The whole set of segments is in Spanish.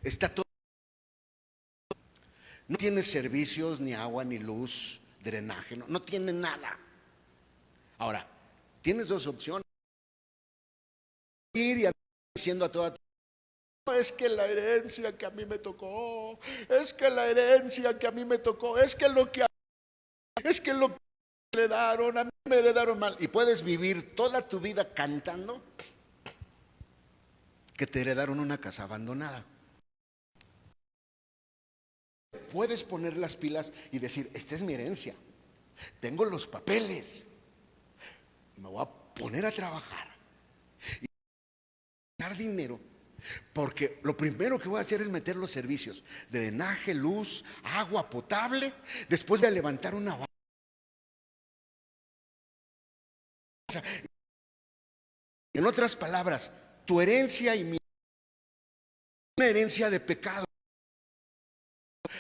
Está todo, no tiene servicios, ni agua, ni luz, drenaje, no tiene nada. Ahora, tienes dos opciones: ir y andar diciendo a toda: es que la herencia que a mí me tocó, es que la herencia que a mí me tocó, es que lo que me heredaron, a mí me heredaron mal. Y puedes vivir toda tu vida cantando que te heredaron una casa abandonada. Puedes poner las pilas y decir: esta es mi herencia, tengo los papeles, me voy a poner a trabajar y ganar dinero, porque lo primero que voy a hacer es meter los servicios: drenaje, luz, agua potable. Después voy a levantar una base. En otras palabras, tu herencia y mi una herencia de pecado.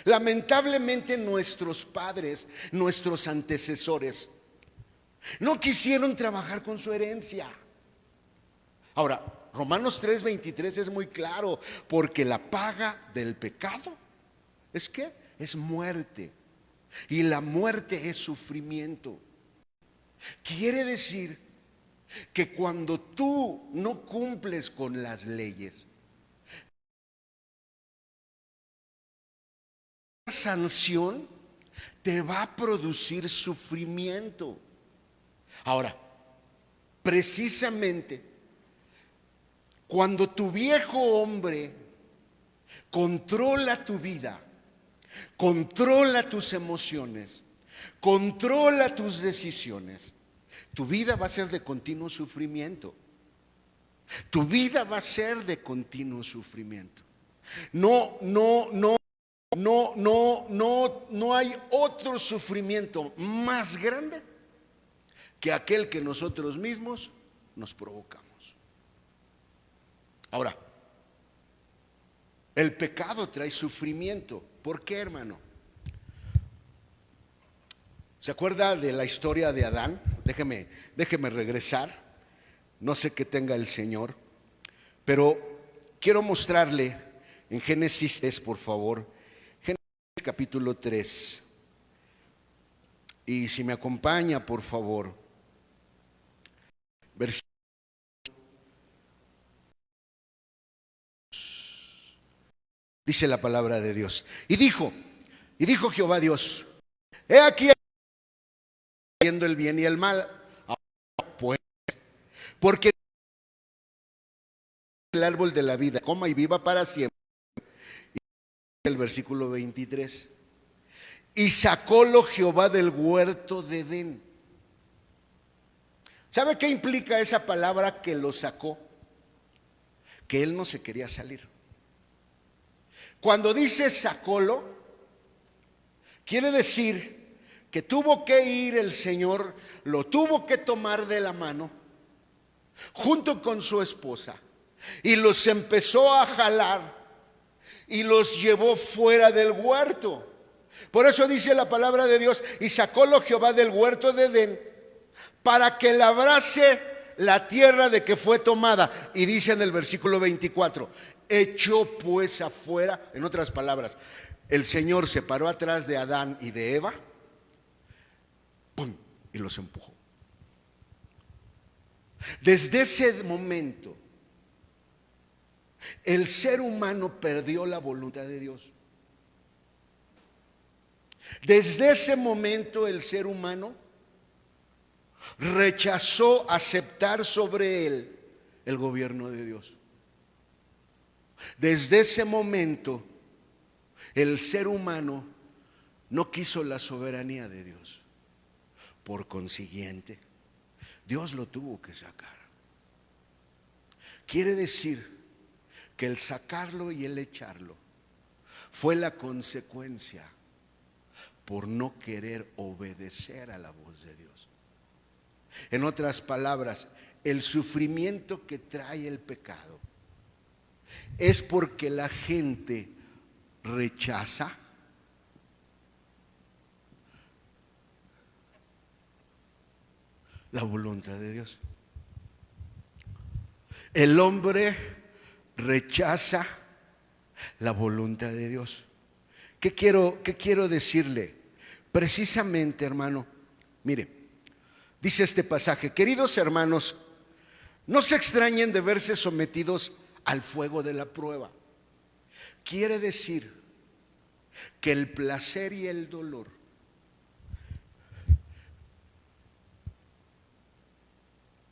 Lamentablemente nuestros padres, nuestros antecesores, no quisieron trabajar con su herencia. Ahora, Romanos 3:23 es muy claro: porque la paga del pecado ¿es qué? Es muerte, y la muerte es sufrimiento. Quiere decir que cuando tú no cumples con las leyes, la sanción te va a producir sufrimiento. Ahora, precisamente cuando tu viejo hombre controla tu vida, controla tus emociones, controla tus decisiones, tu vida va a ser de continuo sufrimiento. Tu vida va a ser de continuo sufrimiento. No hay otro sufrimiento más grande que aquel que nosotros mismos nos provocamos. Ahora, el pecado trae sufrimiento. ¿Por qué, hermano? ¿Se acuerda de la historia de Adán? Déjeme regresar. No sé qué tenga el Señor, pero quiero mostrarle en Génesis 3, por favor. Génesis capítulo 3. Y si me acompaña, por favor. Versículo. Dice la palabra de Dios. Y dijo Jehová Dios: he aquí viendo el bien y el mal. Pues, porque el árbol de la vida coma y viva para siempre. Y el versículo 23. Y sacólo Jehová del huerto de Edén. ¿Sabe qué implica esa palabra que lo sacó? Que él no se quería salir. Cuando dice sacólo, quiere decir que tuvo que ir el Señor, lo tuvo que tomar de la mano junto con su esposa y los empezó a jalar y los llevó fuera del huerto. Por eso dice la palabra de Dios: y sacólo Jehová del huerto de Edén para que labrase la tierra de que fue tomada. Y dice en el versículo 24: echó pues afuera. En otras palabras, el Señor se paró atrás de Adán y de Eva, ¡pum!, y los empujó. Desde ese momento el ser humano perdió la voluntad de Dios. Desde ese momento el ser humano rechazó aceptar sobre él el gobierno de Dios. Desde ese momento el ser humano no quiso la soberanía de Dios. Por consiguiente, Dios lo tuvo que sacar. Quiere decir que el sacarlo y el echarlo fue la consecuencia por no querer obedecer a la voz de Dios. En otras palabras, el sufrimiento que trae el pecado es porque la gente rechaza la voluntad de Dios. El hombre rechaza la voluntad de Dios. ¿Qué quiero decirle? Precisamente, hermano, mire, dice este pasaje: queridos hermanos, no se extrañen de verse sometidos al fuego de la prueba. Quiere decir que el placer y el dolor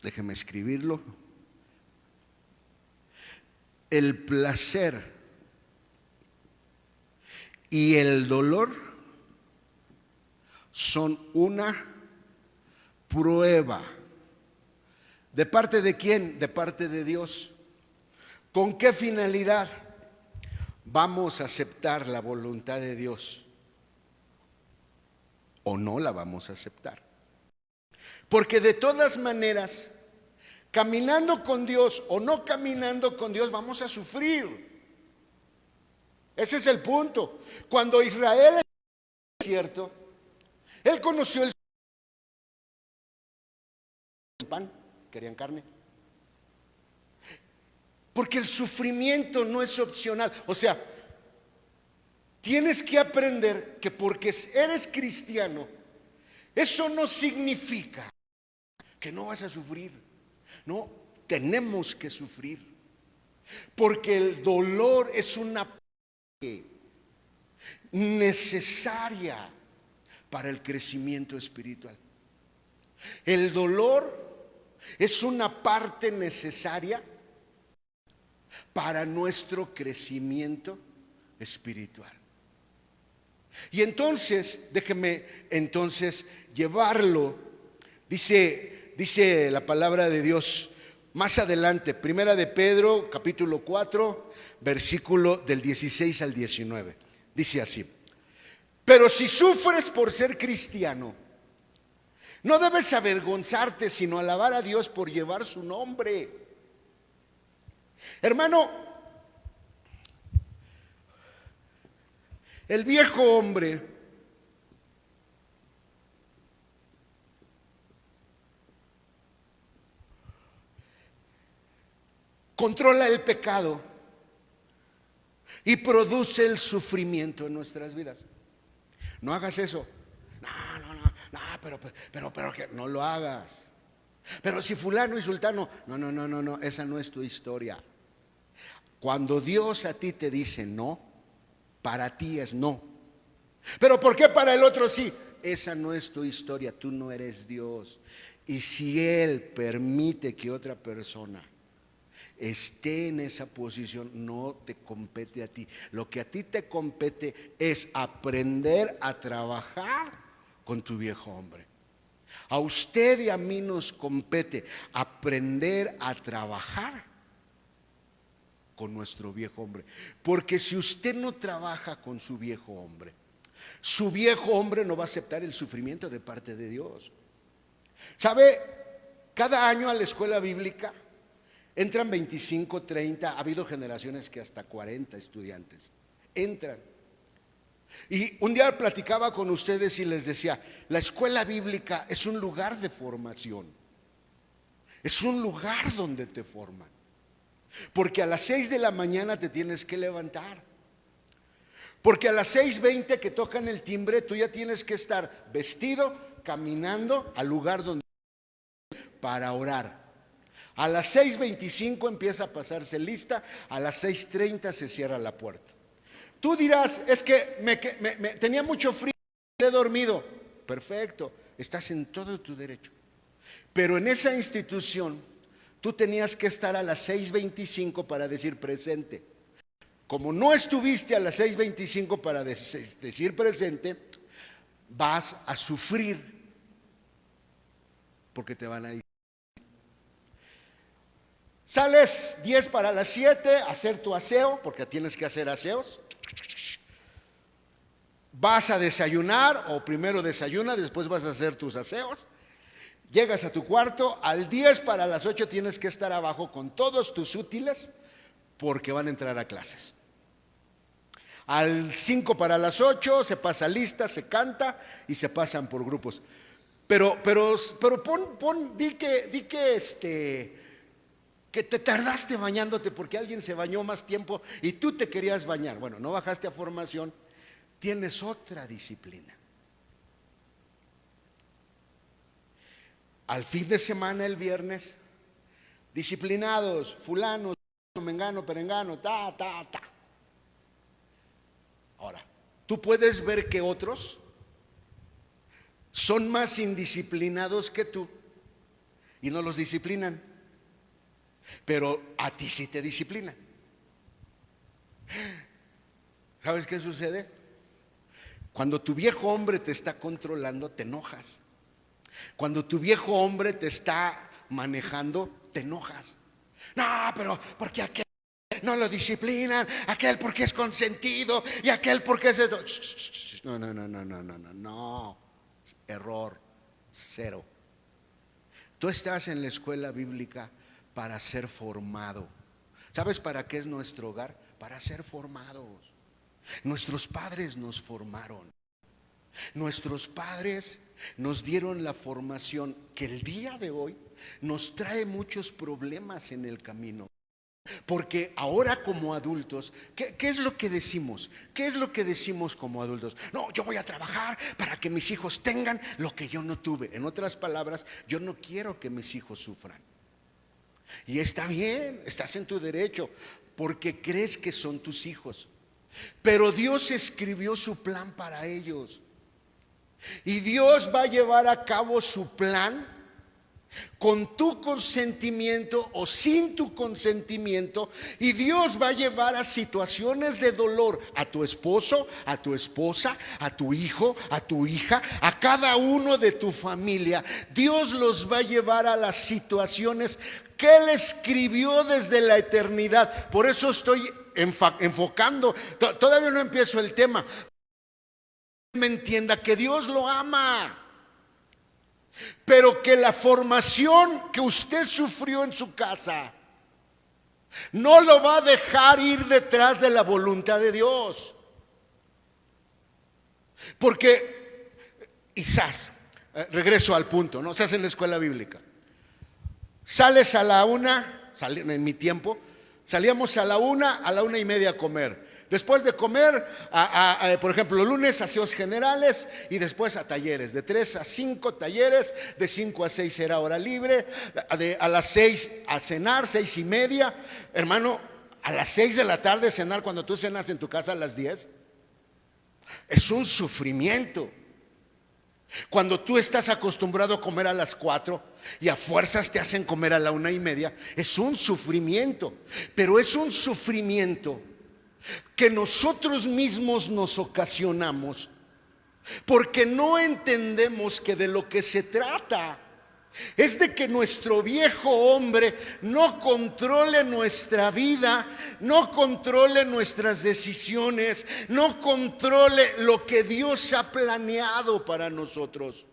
déjeme escribirlo. El placer y el dolor son una prueba. ¿De parte de quién? De parte de Dios. ¿Con qué finalidad? ¿Vamos a aceptar la voluntad de Dios o no la vamos a aceptar? Porque de todas maneras, caminando con Dios o no caminando con Dios, vamos a sufrir. Ese es el punto. Cuando Israel, es cierto, él conoció el pan, querían carne. Porque el sufrimiento no es opcional. O sea, tienes que aprender que porque eres cristiano, eso no significa que no vas a sufrir. No, tenemos que sufrir. Porque el dolor es una parte necesaria para el crecimiento espiritual. El dolor es una parte necesaria para nuestro crecimiento espiritual. Y entonces, déjeme llevarlo. Dice la palabra de Dios más adelante, Primera de Pedro, capítulo 4, versículo del 16 al 19. Dice así: pero si sufres por ser cristiano, no debes avergonzarte, sino alabar a Dios por llevar su nombre. Hermano, el viejo hombre controla el pecado y produce el sufrimiento en nuestras vidas. No hagas eso. Pero que no lo hagas. Pero si fulano y sultano, no, esa no es tu historia. Cuando Dios a ti te dice no, para ti es no. Pero ¿por qué para el otro sí? Esa no es tu historia, tú no eres Dios. Y si Él permite que otra persona esté en esa posición, no te compete a ti. Lo que a ti te compete es aprender a trabajar con tu viejo hombre. A usted y a mí nos compete aprender a trabajar con nuestro viejo hombre. Porque si usted no trabaja con su viejo hombre no va a aceptar el sufrimiento de parte de Dios. ¿Sabe? Cada año a la escuela bíblica entran 25, 30, ha habido generaciones que hasta 40 estudiantes entran. Y un día platicaba con ustedes y les decía, la escuela bíblica es un lugar de formación. Es un lugar donde te forman. Porque a las 6 de la mañana te tienes que levantar. Porque a las 6:20 que tocan el timbre, tú ya tienes que estar vestido, caminando al lugar donde para orar. A las 6:25 empieza a pasarse lista, a las 6:30 se cierra la puerta. Tú dirás, es que tenía mucho frío, he dormido. Perfecto, estás en todo tu derecho. Pero en esa institución, tú tenías que estar a las 6:25 para decir presente. Como no estuviste a las 6:25 para decir presente, vas a sufrir porque te van a decir. Sales 10 para las 7 a hacer tu aseo, porque tienes que hacer aseos. Vas a desayunar, o primero desayuna, después vas a hacer tus aseos. Llegas a tu cuarto, al 10 para las 8 tienes que estar abajo con todos tus útiles, porque van a entrar a clases. Al 5 para las 8 se pasa lista, se canta y se pasan por grupos. Pero di que que te tardaste bañándote porque alguien se bañó más tiempo y tú te querías bañar. Bueno, no bajaste a formación, tienes otra disciplina. Al fin de semana, el viernes, disciplinados, fulano, mengano, perengano, ta. Ahora, tú puedes ver que otros son más indisciplinados que tú y no los disciplinan, pero a ti sí te disciplinan. ¿Sabes qué sucede? Cuando tu viejo hombre te está controlando, te enojas. Cuando tu viejo hombre te está manejando, te enojas. No, pero porque aquel no lo disciplinan, aquel porque es consentido y aquel porque es esto. No, error, cero. Tú estás en la escuela bíblica para ser formado. ¿Sabes para qué es nuestro hogar? Para ser formados. Nuestros padres nos formaron. Nuestros padres nos dieron la formación que el día de hoy nos trae muchos problemas en el camino. Porque ahora como adultos, ¿qué es lo que decimos? ¿Qué es lo que decimos como adultos? No, yo voy a trabajar para que mis hijos tengan lo que yo no tuve. En otras palabras, yo no quiero que mis hijos sufran. Y está bien, estás en tu derecho, porque crees que son tus hijos. Pero Dios escribió su plan para ellos. Y Dios va a llevar a cabo su plan con tu consentimiento o sin tu consentimiento, y Dios va a llevar a situaciones de dolor a tu esposo, a tu esposa, a tu hijo, a tu hija, a cada uno de tu familia. Dios los va a llevar a las situaciones que Él escribió desde la eternidad. Por eso estoy enfocando, todavía no empiezo el tema. Me entienda que Dios lo ama, pero que la formación que usted sufrió en su casa no lo va a dejar ir detrás de la voluntad de Dios. Porque quizás, regreso al punto, ¿no? Estás en la escuela bíblica, sales a la 1, en mi tiempo salíamos a la 1:30 a comer. Después de comer, por ejemplo, lunes aseos generales y después a talleres. De 3 a 5 talleres, de 5 a 6 era hora libre, a las 6 a cenar, 6:30. Hermano, a las 6 de la tarde cenar cuando tú cenas en tu casa a las 10. Es un sufrimiento. Cuando tú estás acostumbrado a comer a las 4 y a fuerzas te hacen comer a la 1:30, es un sufrimiento. Pero es un sufrimiento que nosotros mismos nos ocasionamos porque no entendemos que de lo que se trata es de que nuestro viejo hombre no controle nuestra vida, no controle nuestras decisiones, no controle lo que Dios ha planeado para nosotros.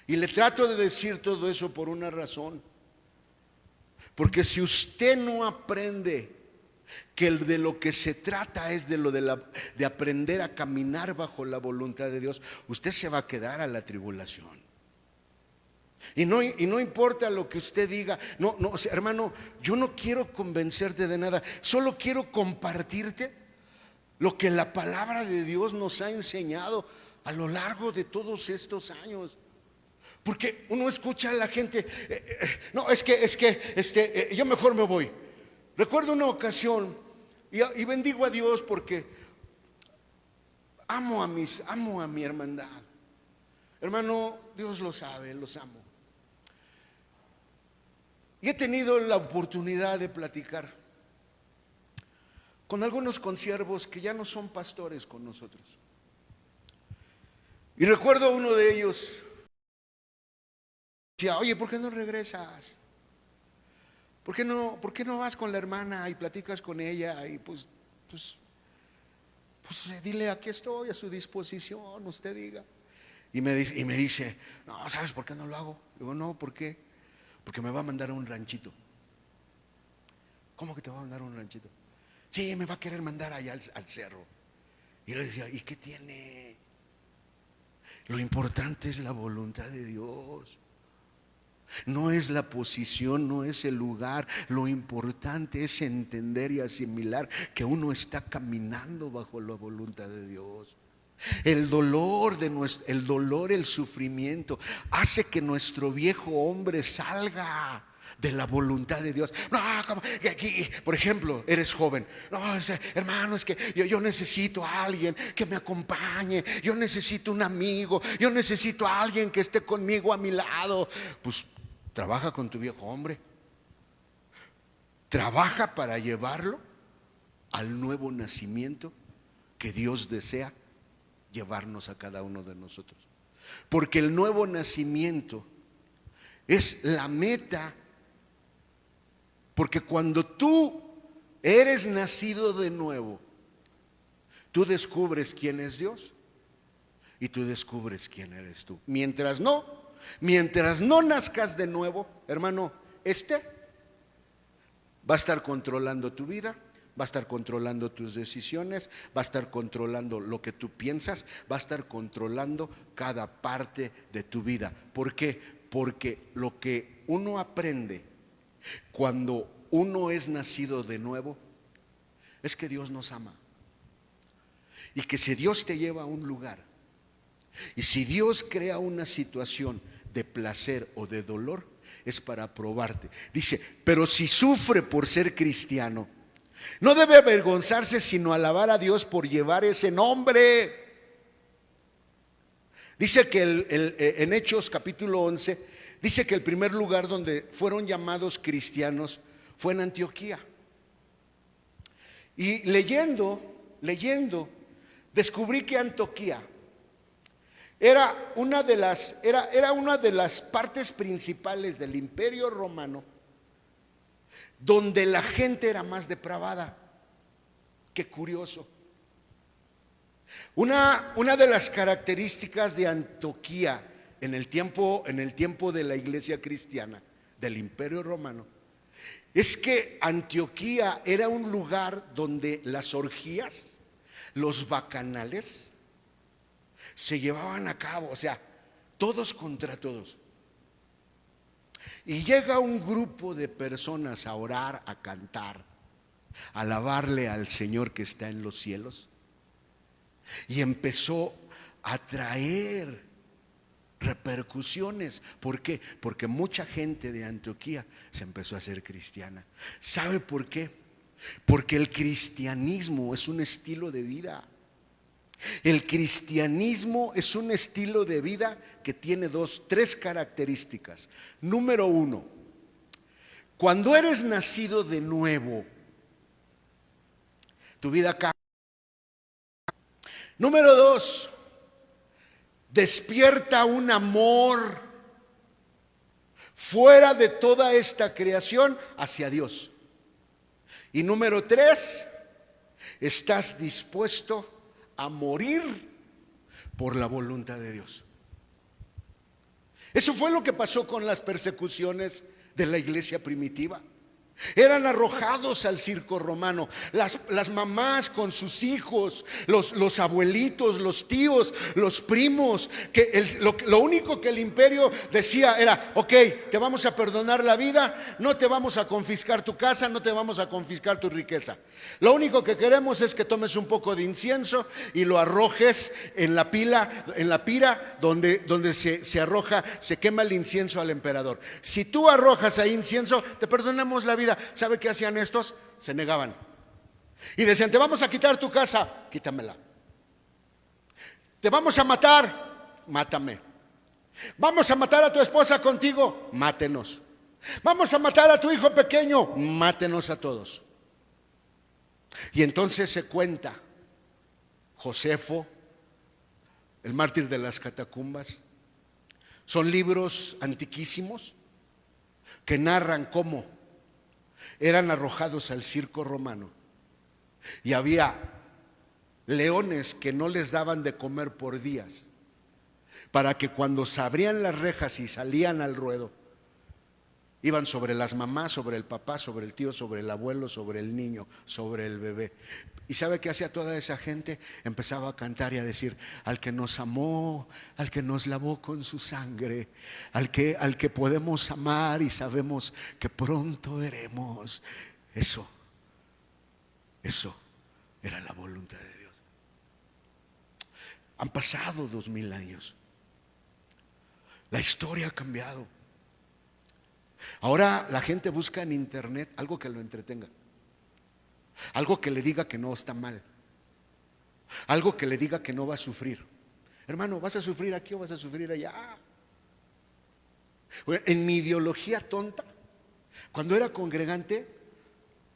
Y le trato de decir todo eso por una razón. Porque si usted no aprende que de lo que se trata es de aprender a caminar bajo la voluntad de Dios, usted se va a quedar a la tribulación. Y no importa lo que usted diga. No, hermano, yo no quiero convencerte de nada, solo quiero compartirte lo que la palabra de Dios nos ha enseñado a lo largo de todos estos años. Porque uno escucha a la gente, no, es que yo mejor me voy. Recuerdo una ocasión, y bendigo a Dios porque amo a mi hermandad. Hermano, Dios lo sabe, los amo. Y he tenido la oportunidad de platicar con algunos consiervos que ya no son pastores con nosotros. Y recuerdo a uno de ellos, decía, oye, ¿por qué no regresas? ¿Por qué no vas con la hermana y platicas con ella? Y pues dile, aquí estoy a su disposición, usted diga. Y me dice, no, ¿sabes por qué no lo hago? Digo, no, ¿por qué? Porque me va a mandar a un ranchito. ¿Cómo que te va a mandar a un ranchito? Sí, me va a querer mandar allá al cerro. Y le decía, ¿y qué tiene? Lo importante es la voluntad de Dios. No es la posición, no es el lugar. Lo importante es entender y asimilar que uno está caminando bajo la voluntad de Dios. El dolor, el sufrimiento hace que nuestro viejo hombre salga de la voluntad de Dios. No, como aquí, por ejemplo, eres joven. No, hermano, es que yo necesito a alguien que me acompañe. Yo necesito un amigo. Yo necesito a alguien que esté conmigo a mi lado. Pues trabaja con tu viejo hombre. Trabaja para llevarlo al nuevo nacimiento que Dios desea llevarnos a cada uno de nosotros. Porque el nuevo nacimiento es la meta. Porque cuando tú eres nacido de nuevo, tú descubres quién es Dios y tú descubres quién eres tú. Mientras no nazcas de nuevo, hermano, va a estar controlando tu vida, va a estar controlando tus decisiones, va a estar controlando lo que tú piensas, va a estar controlando cada parte de tu vida. ¿Por qué? Porque lo que uno aprende cuando uno es nacido de nuevo es que Dios nos ama. Y que si Dios te lleva a un lugar, y si Dios crea una situación de placer o de dolor, es para probarte. Dice, pero si sufre por ser cristiano, no debe avergonzarse, sino alabar a Dios por llevar ese nombre. Dice que en Hechos capítulo 11, dice que el primer lugar donde fueron llamados cristianos fue en Antioquía. Y leyendo, descubrí que Antioquía era una de las partes principales del Imperio Romano donde la gente era más depravada. Qué curioso. Una de las características de Antioquía en el tiempo de la iglesia cristiana del Imperio Romano es que Antioquía era un lugar donde las orgías, los bacanales se llevaban a cabo, o sea, todos contra todos. Y llega un grupo de personas a orar, a cantar, a alabarle al Señor que está en los cielos. Y empezó a traer repercusiones. ¿Por qué? Porque mucha gente de Antioquía se empezó a hacer cristiana. ¿Sabe por qué? Porque el cristianismo es un estilo de vida. El cristianismo es un estilo de vida que tiene tres características. Número uno, cuando eres nacido de nuevo, tu vida cambia. Número dos, despierta un amor fuera de toda esta creación hacia Dios. Y número tres, estás dispuesto a morir por la voluntad de Dios. Eso fue lo que pasó con las persecuciones de la iglesia primitiva. Eran arrojados al circo romano. Las mamás con sus hijos, los abuelitos, los tíos, los primos, lo único que el imperio decía era: ok, te vamos a perdonar la vida, no te vamos a confiscar tu casa, no te vamos a confiscar tu riqueza. Lo único que queremos es que tomes un poco de incienso y lo arrojes en la pira donde se arroja, se quema el incienso al emperador. Si tú arrojas ahí incienso, te perdonamos la vida. ¿Sabe qué hacían estos? Se negaban y decían: te vamos a quitar tu casa, quítamela. Te vamos a matar, mátame. Vamos a matar a tu esposa contigo, mátenos. Vamos a matar a tu hijo pequeño, mátenos a todos. Y entonces se cuenta Josefo, el mártir de las catacumbas. Son libros antiquísimos que narran cómo eran arrojados al circo romano y había leones que no les daban de comer por días, para que cuando se abrían las rejas y salían al ruedo, Iban sobre las mamás, sobre el papá, sobre el tío, sobre el abuelo, sobre el niño, sobre el bebé. ¿Y sabe qué hacía toda esa gente? Empezaba a cantar y a decir: al que nos amó, al que nos lavó con su sangre, al que podemos amar y sabemos que pronto veremos. Eso era la voluntad de Dios. Han pasado 2000 años. La historia ha cambiado. Ahora la gente busca en internet algo que lo entretenga, algo que le diga que no está mal, algo que le diga que no va a sufrir. Hermano, ¿vas a sufrir aquí o vas a sufrir allá? En mi ideología tonta, cuando era congregante,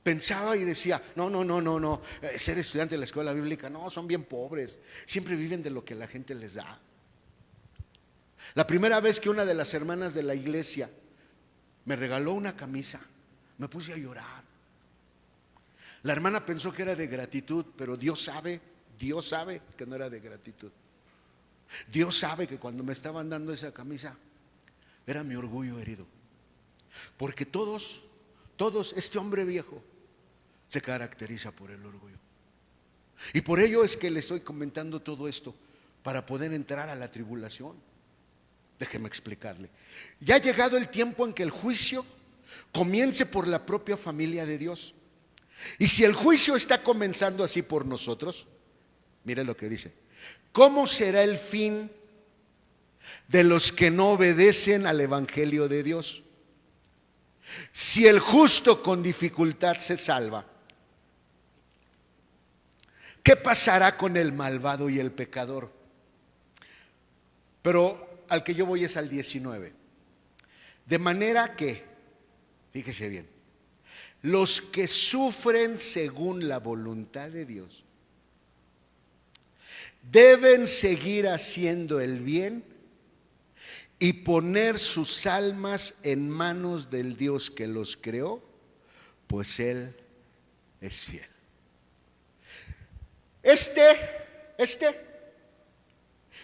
pensaba y decía: no, ser estudiante de la escuela bíblica, no, son bien pobres, siempre viven de lo que la gente les da. La primera vez que una de las hermanas de la iglesia me regaló una camisa, me puse a llorar. La hermana pensó que era de gratitud, pero Dios sabe que no era de gratitud. Dios sabe que cuando me estaban dando esa camisa, era mi orgullo herido. Porque todos, este hombre viejo se caracteriza por el orgullo. Y por ello es que le estoy comentando todo esto, para poder entrar a la tribulación. Déjeme explicarle. Ya ha llegado el tiempo en que el juicio comience por la propia familia de Dios. Y si el juicio está comenzando así por nosotros, mire lo que dice: ¿cómo será el fin de los que no obedecen al evangelio de Dios? Si el justo con dificultad se salva, ¿qué pasará con el malvado y el pecador? Pero al que yo voy es al 19. De manera que, fíjese bien, los que sufren según la voluntad de Dios deben seguir haciendo el bien y poner sus almas en manos del Dios que los creó, pues Él es fiel.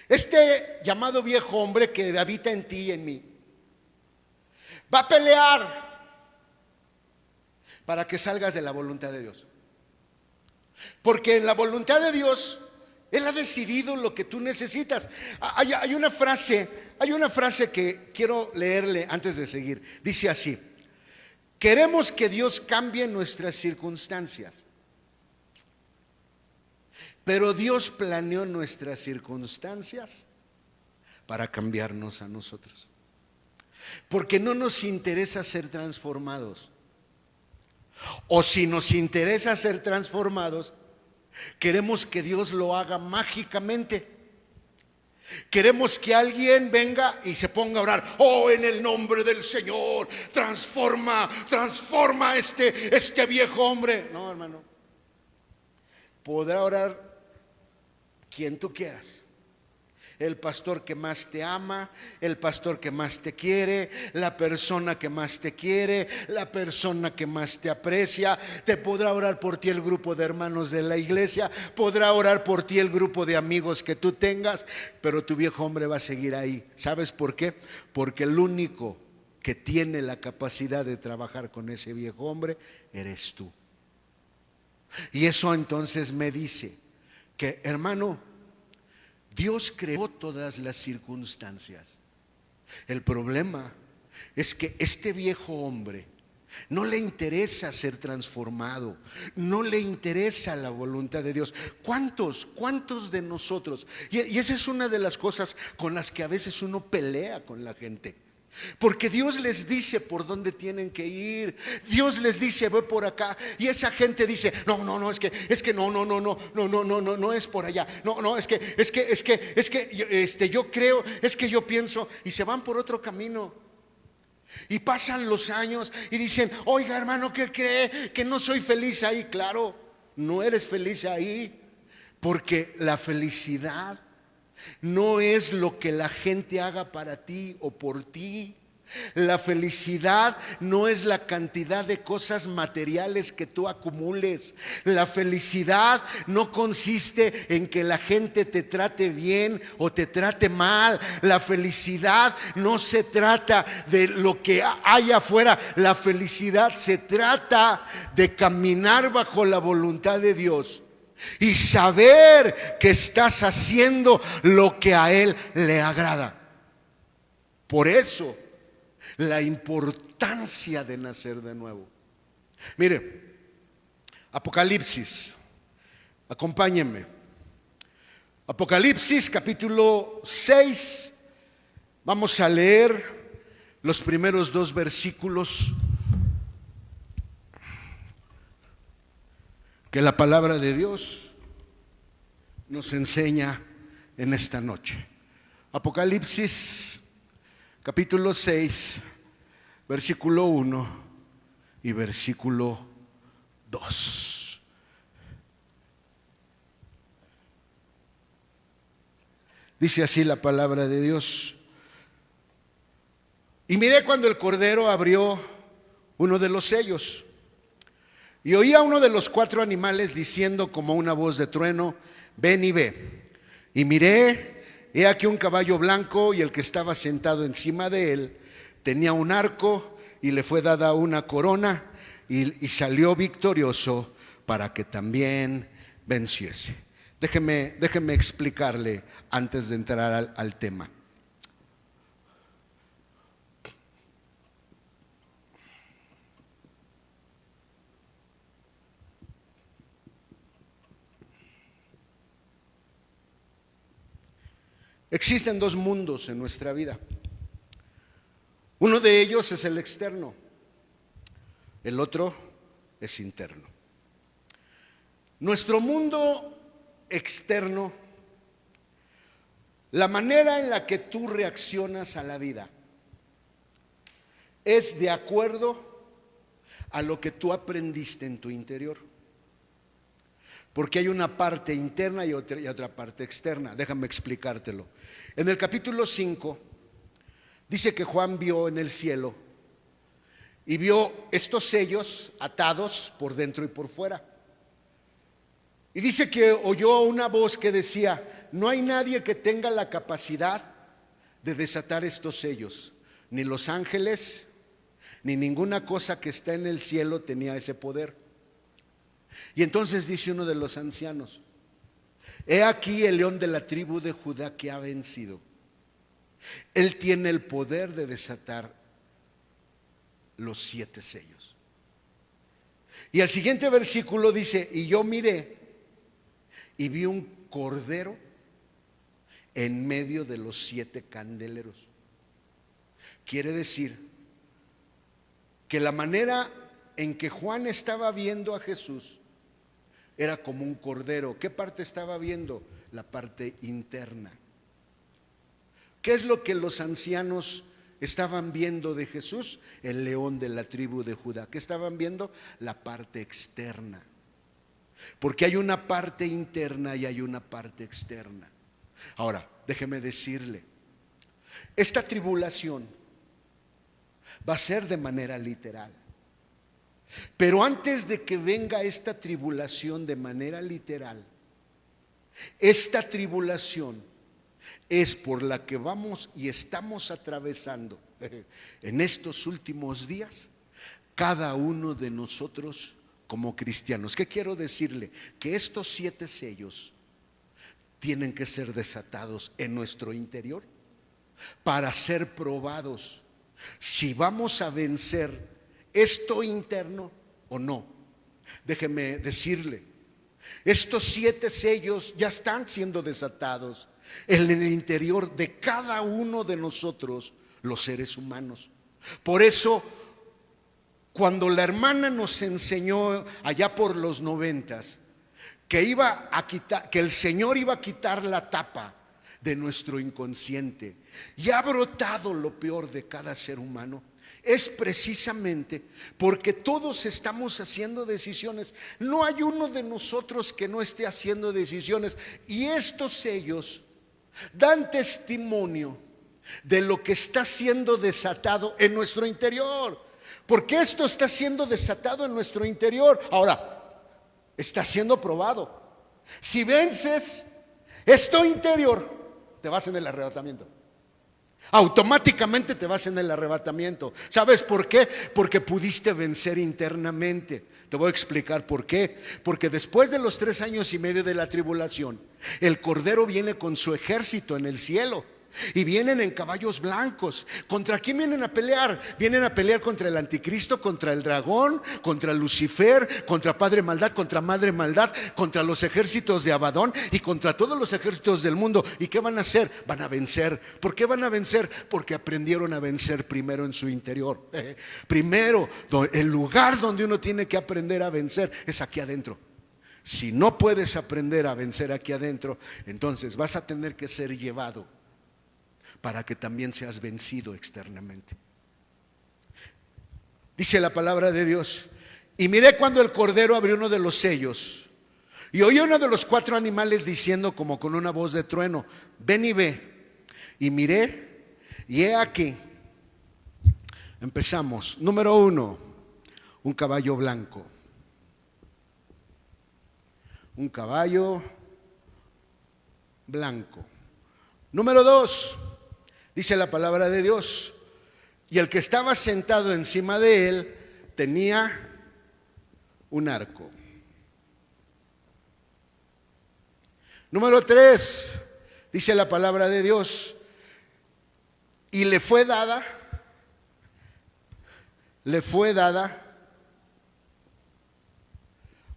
Este llamado viejo hombre que habita en ti y en mí, va a pelear para que salgas de la voluntad de Dios. Porque en la voluntad de Dios, Él ha decidido lo que tú necesitas. Hay una frase que quiero leerle antes de seguir. Dice así: queremos que Dios cambie nuestras circunstancias, pero Dios planeó nuestras circunstancias para cambiarnos a nosotros. Porque no nos interesa ser transformados. O si nos interesa ser transformados, queremos que Dios lo haga mágicamente. Queremos que alguien venga y se ponga a orar: oh, en el nombre del Señor, transforma este viejo hombre. No, hermano. Podrá orar quien tú quieras. El pastor que más te ama, el pastor que más te quiere, la persona que más te quiere, la persona que más te aprecia. Te podrá orar por ti el grupo de hermanos de la iglesia, podrá orar por ti el grupo de amigos que tú tengas, pero tu viejo hombre va a seguir ahí. ¿Sabes por qué? Porque el único que tiene la capacidad de trabajar con ese viejo hombre eres tú. Y eso entonces me dice que, hermano, Dios creó todas las circunstancias. El problema es que este viejo hombre no le interesa ser transformado, no le interesa la voluntad de Dios. ¿Cuántos de nosotros? Y esa es una de las cosas con las que a veces uno pelea con la gente. Porque Dios les dice por dónde tienen que ir. Dios les dice: ve por acá. Y esa gente dice: no, es que no es por allá. No, es que yo creo, es que yo pienso. Y se van por otro camino. Y pasan los años y dicen: oiga, hermano, ¿qué cree? Que no soy feliz ahí. Claro, no eres feliz ahí, porque la felicidad no es lo que la gente haga para ti o por ti. La felicidad no es la cantidad de cosas materiales que tú acumules. La felicidad no consiste en que la gente te trate bien o te trate mal. La felicidad no se trata de lo que hay afuera. La felicidad se trata de caminar bajo la voluntad de Dios y saber que estás haciendo lo que a Él le agrada. Por eso la importancia de nacer de nuevo. Mire, Apocalipsis, acompáñenme. Apocalipsis capítulo 6, vamos a leer los primeros 2 versículos que la palabra de Dios nos enseña en esta noche. Apocalipsis capítulo 6, versículo 1 y versículo 2. Dice así la palabra de Dios. Y miré cuando el Cordero abrió uno de los sellos, y oí a uno de los 4 animales diciendo como una voz de trueno: ven y ve. Y miré, he aquí un caballo blanco, y el que estaba sentado encima de él tenía un arco, y le fue dada una corona, y salió victorioso para que también venciese. Déjeme explicarle antes de entrar al tema. Existen 2 mundos en nuestra vida. Uno de ellos es el externo, el otro es interno. Nuestro mundo externo, la manera en la que tú reaccionas a la vida, es de acuerdo a lo que tú aprendiste en tu interior. Porque hay una parte interna y otra parte externa. Déjame explicártelo. En el capítulo 5 dice que Juan vio en el cielo y vio estos sellos atados por dentro y por fuera. Y dice que oyó una voz que decía: no hay nadie que tenga la capacidad de desatar estos sellos. Ni los ángeles, ni ninguna cosa que está en el cielo tenía ese poder. Y entonces dice uno de los ancianos: he aquí el león de la tribu de Judá que ha vencido. Él tiene el poder de desatar los 7 sellos. Y el siguiente versículo dice: y yo miré y vi un cordero en medio de los 7 candeleros. Quiere decir que la manera en que Juan estaba viendo a Jesús era como un cordero. ¿Qué parte estaba viendo? La parte interna. ¿Qué es lo que los ancianos estaban viendo de Jesús? El león de la tribu de Judá. ¿Qué estaban viendo? La parte externa. Porque hay una parte interna y hay una parte externa. Ahora, déjeme decirle, esta tribulación va a ser de manera literal. Pero antes de que venga esta tribulación de manera literal, esta tribulación es por la que vamos y estamos atravesando en estos últimos días cada uno de nosotros como cristianos. ¿Qué quiero decirle? Que estos 7 sellos tienen que ser desatados en nuestro interior para ser probados si vamos a vencer esto interno o no. Déjeme decirle, estos 7 sellos ya están siendo desatados en el interior de cada uno de nosotros, los seres humanos. Por eso, cuando la hermana nos enseñó allá por los 90s que el Señor iba a quitar la tapa de nuestro inconsciente y ha brotado lo peor de cada ser humano, es precisamente porque todos estamos haciendo decisiones. No hay uno de nosotros que no esté haciendo decisiones, y estos sellos dan testimonio de lo que está siendo desatado en nuestro interior. Porque esto está siendo desatado en nuestro interior. Ahora, está siendo probado. Si vences esto interior, te vas en el arrebatamiento. Automáticamente te vas en el arrebatamiento. ¿Sabes por qué? Porque pudiste vencer internamente. Te voy a explicar por qué. Porque después de los 3 años y medio de la tribulación, el Cordero viene con su ejército en el cielo. Y vienen en caballos blancos. ¿Contra quién vienen a pelear? Vienen a pelear contra el anticristo, contra el dragón, contra Lucifer, contra padre maldad, contra madre maldad, contra los ejércitos de Abadón y contra todos los ejércitos del mundo. ¿Y qué van a hacer? Van a vencer. ¿Por qué van a vencer? Porque aprendieron a vencer primero en su interior. Primero, el lugar donde uno tiene que aprender a vencer es aquí adentro. Si no puedes aprender a vencer aquí adentro, entonces vas a tener que ser llevado para que también seas vencido externamente. Dice la palabra de Dios: y miré cuando el Cordero abrió uno de los sellos, y oí uno de los 4 animales diciendo como con una voz de trueno: ven y ve. Y miré, y he aquí. Empezamos. Número 1, un caballo blanco. Un caballo blanco. Número 2, dice la palabra de Dios: y el que estaba sentado encima de él tenía un arco. Número 3, dice la palabra de Dios: y le fue dada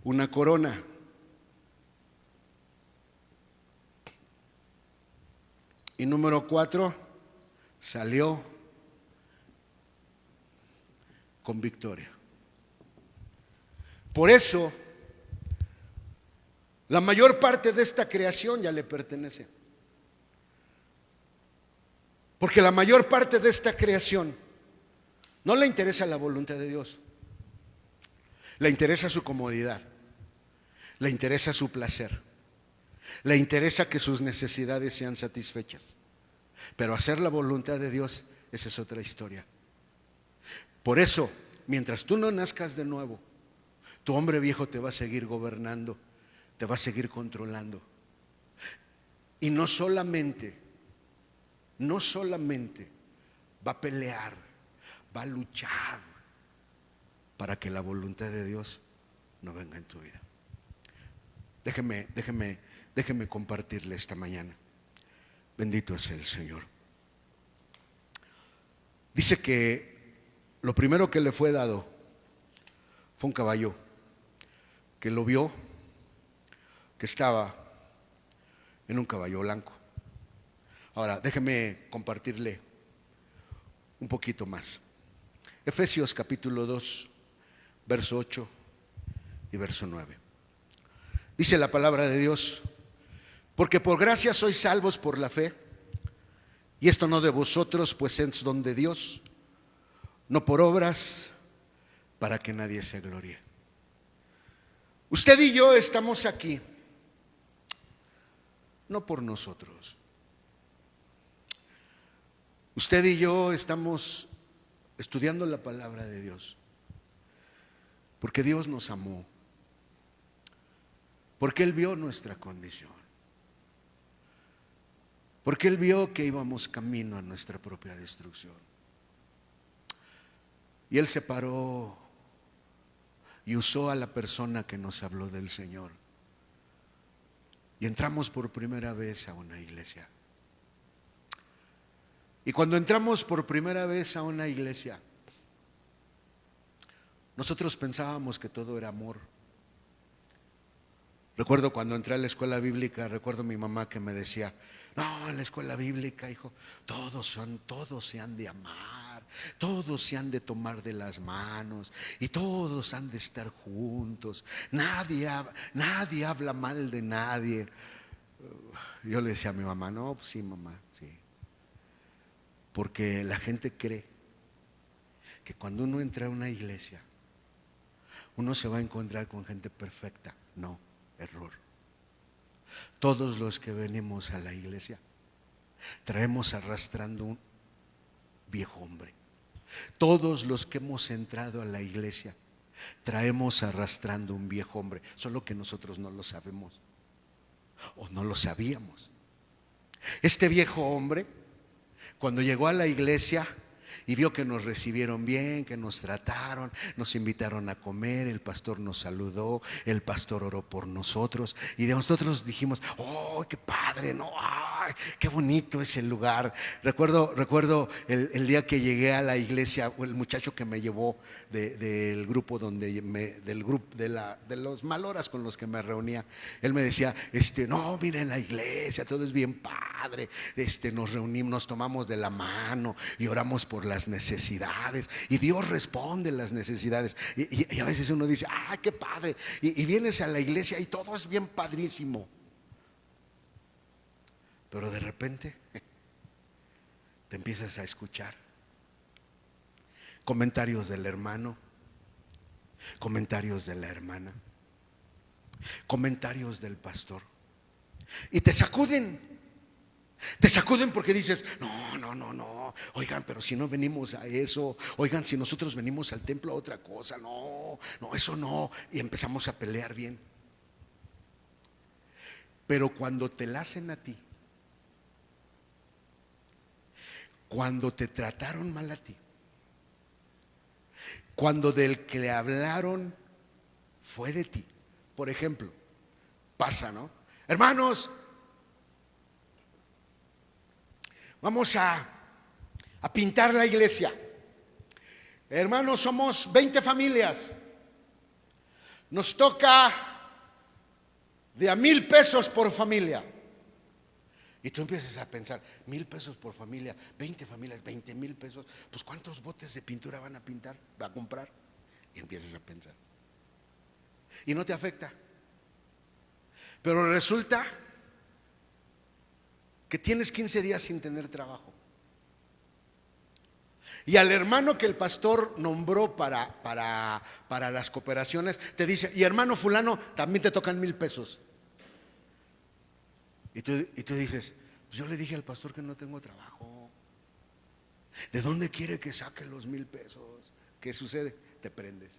una corona. Y número 4, salió con victoria. Por eso, la mayor parte de esta creación ya le pertenece. Porque la mayor parte de esta creación no le interesa la voluntad de Dios. Le interesa su comodidad. Le interesa su placer. Le interesa que sus necesidades sean satisfechas. Pero hacer la voluntad de Dios, esa es otra historia. Por eso, mientras tú no nazcas de nuevo, tu hombre viejo te va a seguir gobernando, te va a seguir controlando. Y no solamente va a pelear, va a luchar para que la voluntad de Dios no venga en tu vida. Déjeme compartirle esta mañana. Bendito es el Señor. Dice que lo primero que le fue dado fue un caballo, que lo vio, que estaba en un caballo blanco. Ahora, déjeme compartirle un poquito más. Efesios capítulo 2, verso 8 y verso 9. Dice la palabra de Dios: porque por gracia sois salvos por la fe, y esto no de vosotros, pues es don de Dios, no por obras, para que nadie se gloríe. Usted y yo estamos aquí, no por nosotros. Usted y yo estamos estudiando la palabra de Dios, porque Dios nos amó, porque Él vio nuestra condición, porque Él vio que íbamos camino a nuestra propia destrucción. Y Él se paró y usó a la persona que nos habló del Señor. Y entramos por primera vez a una iglesia. Y cuando entramos por primera vez a una iglesia, nosotros pensábamos que todo era amor. Recuerdo cuando entré a la escuela bíblica, recuerdo mi mamá que me decía: no, en la escuela bíblica, hijo, todos se han de amar, todos se han de tomar de las manos y todos han de estar juntos. Nadie habla mal de nadie. Yo le decía a mi mamá: no, pues sí, mamá, sí. Porque la gente cree que cuando uno entra a una iglesia, uno se va a encontrar con gente perfecta. No, error. Todos los que venimos a la iglesia traemos arrastrando un viejo hombre. Todos los que hemos entrado a la iglesia traemos arrastrando un viejo hombre, solo que nosotros no lo sabemos o no lo sabíamos. Este viejo hombre, cuando llegó a la iglesia y vio que nos recibieron bien, que nos trataron, nos invitaron a comer, el pastor nos saludó, el pastor oró por nosotros y de nosotros dijimos: ¡oh, qué padre! ¿No? ¡Ay, qué bonito es el lugar! Recuerdo el día que llegué a la iglesia, el muchacho que me llevó del grupo de los maloras con los que me reunía, él me decía: no, miren la iglesia, todo es bien padre, nos reunimos, nos tomamos de la mano y oramos por las necesidades y Dios responde las necesidades y a veces uno dice: ¡ah, qué padre! Y vienes a la iglesia y todo es bien padrísimo, pero de repente te empiezas a escuchar comentarios del hermano, comentarios de la hermana, comentarios del pastor, y te sacuden. Te sacuden porque dices: no, oigan, pero si no venimos a eso, oigan, si nosotros venimos al templo a otra cosa, no, eso no. Y empezamos a pelear bien. Pero cuando te la hacen a ti, cuando te trataron mal a ti, cuando del que le hablaron fue de ti, por ejemplo, pasa, ¿no? Hermanos, vamos a pintar la iglesia. Hermanos, somos 20 familias. Nos toca de a 1,000 pesos por familia. Y tú empiezas a pensar: 1,000 pesos por familia, 20 familias, 20,000 pesos. Pues ¿cuántos botes de pintura van a pintar? ¿Va a comprar? Y empiezas a pensar. Y no te afecta. Pero resulta que tienes 15 días sin tener trabajo. Y al hermano que el pastor nombró para las cooperaciones, te dice: y hermano fulano, también te tocan 1,000 pesos. Y tú dices: pues yo le dije al pastor que no tengo trabajo. ¿De dónde quiere que saque los 1,000 pesos? ¿Qué sucede? Te prendes.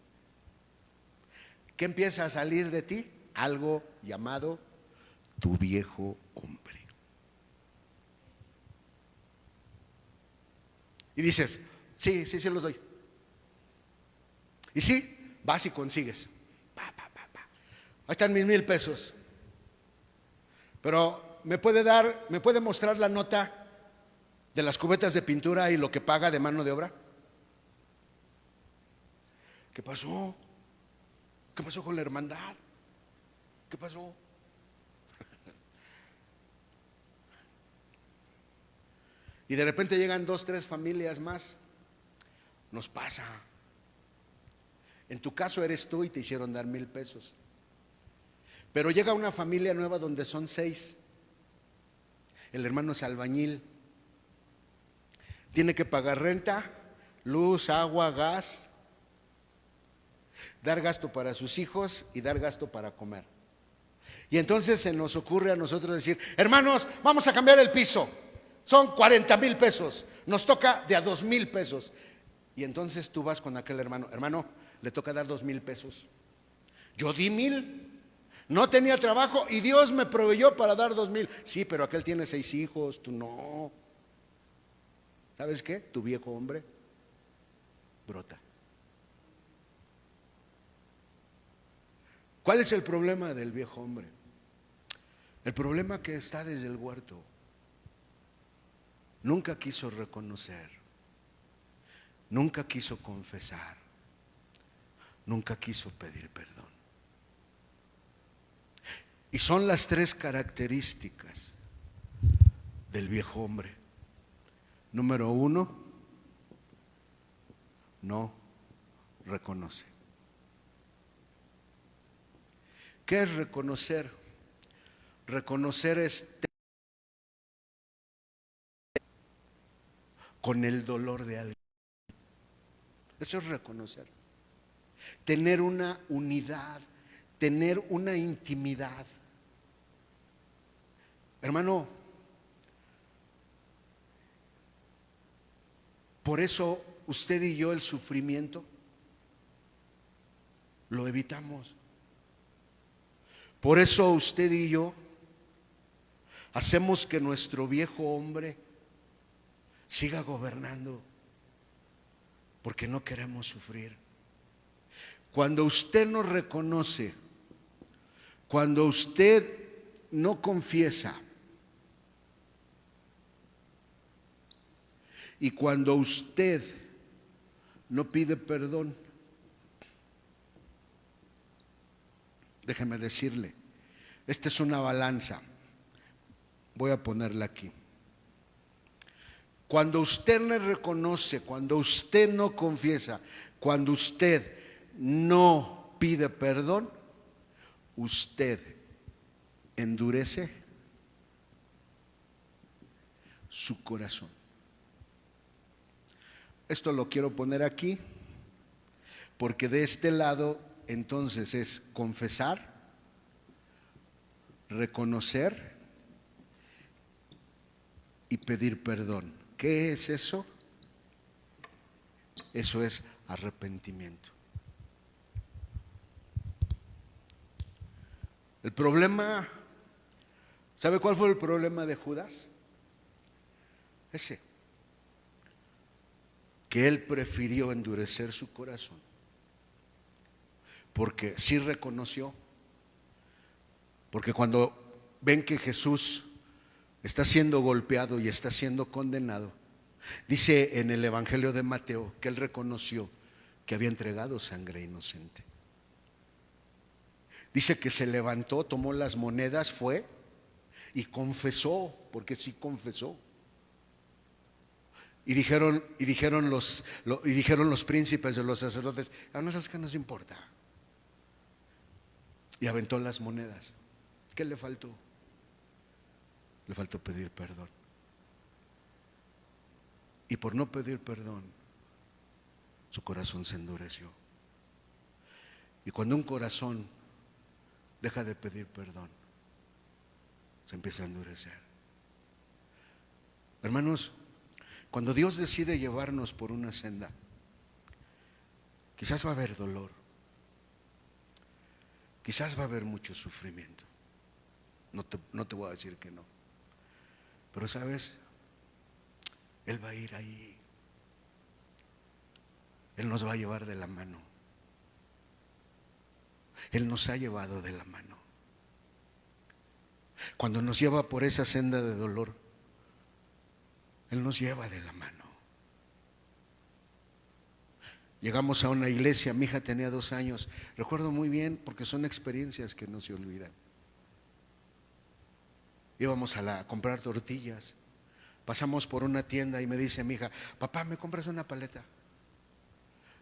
¿Qué empieza a salir de ti? Algo llamado tu viejo hombre. Y dices: sí, se los doy. Y sí, vas y consigues. Ahí están mis 1,000 pesos. Pero ¿me puede mostrar la nota de las cubetas de pintura y lo que paga de mano de obra? ¿Qué pasó? ¿Qué pasó con la hermandad? ¿Qué pasó? Y de repente llegan 2, 3 familias más. Nos pasa. En tu caso eres tú y te hicieron dar 1,000 pesos. Pero llega una familia nueva donde son 6. El hermano es albañil. Tiene que pagar renta, luz, agua, gas, dar gasto para sus hijos y dar gasto para comer. Y entonces se nos ocurre a nosotros decir: hermanos, vamos a cambiar el piso. Son 40,000 pesos. Nos toca de a 2,000 pesos. Y entonces tú vas con aquel hermano: hermano, le toca dar 2,000 pesos. Yo di 1,000. No tenía trabajo y Dios me proveyó para dar 2,000. Sí, pero aquel tiene 6 hijos, tú no. ¿Sabes qué? Tu viejo hombre brota. ¿Cuál es el problema del viejo hombre? El problema que está desde el huerto. Nunca quiso reconocer, nunca quiso confesar, nunca quiso pedir perdón. Y son las 3 características del viejo hombre. Número 1, no reconoce. ¿Qué es reconocer? Reconocer es con el dolor de alguien. Eso es reconocer. Tener una unidad, tener una intimidad. Hermano, Por eso usted y yo el sufrimiento lo evitamos. Por eso usted y yo hacemos que nuestro viejo hombre siga gobernando, porque no queremos sufrir. Cuando usted no reconoce, cuando usted no confiesa y cuando usted no pide perdón, déjeme decirle, esta es una balanza, voy a ponerla aquí. Cuando usted no reconoce, cuando usted no confiesa, cuando usted no pide perdón, usted endurece su corazón. Esto lo quiero poner aquí porque de este lado entonces es confesar, reconocer y pedir perdón. ¿Qué es eso? Eso es arrepentimiento. El problema, ¿sabe cuál fue el problema de Judas? Ese, que él prefirió endurecer su corazón, porque sí reconoció, porque cuando ven que Jesús está siendo golpeado y está siendo condenado, dice en el Evangelio de Mateo que él reconoció que había entregado sangre inocente. Dice que se levantó, tomó las monedas, fue y confesó, porque sí confesó. Y dijeron los príncipes de los sacerdotes: a nosotros qué nos importa. Y aventó las monedas. ¿Qué le faltó? Le faltó pedir perdón. Y por no pedir perdón, su corazón se endureció. Y cuando un corazón deja de pedir perdón, se empieza a endurecer. Hermanos, cuando Dios decide llevarnos por una senda, quizás va a haber dolor, quizás va a haber mucho sufrimiento. No te voy a decir que no. Pero sabes, Él va a ir ahí. Él nos va a llevar de la mano. Él nos ha llevado de la mano. Cuando nos lleva por esa senda de dolor, Él nos lleva de la mano. Llegamos a una iglesia, mi hija tenía 2 años, recuerdo muy bien porque son experiencias que no se olvidan. Íbamos a comprar tortillas, pasamos por una tienda y me dice mi hija: papá, ¿me compras una paleta?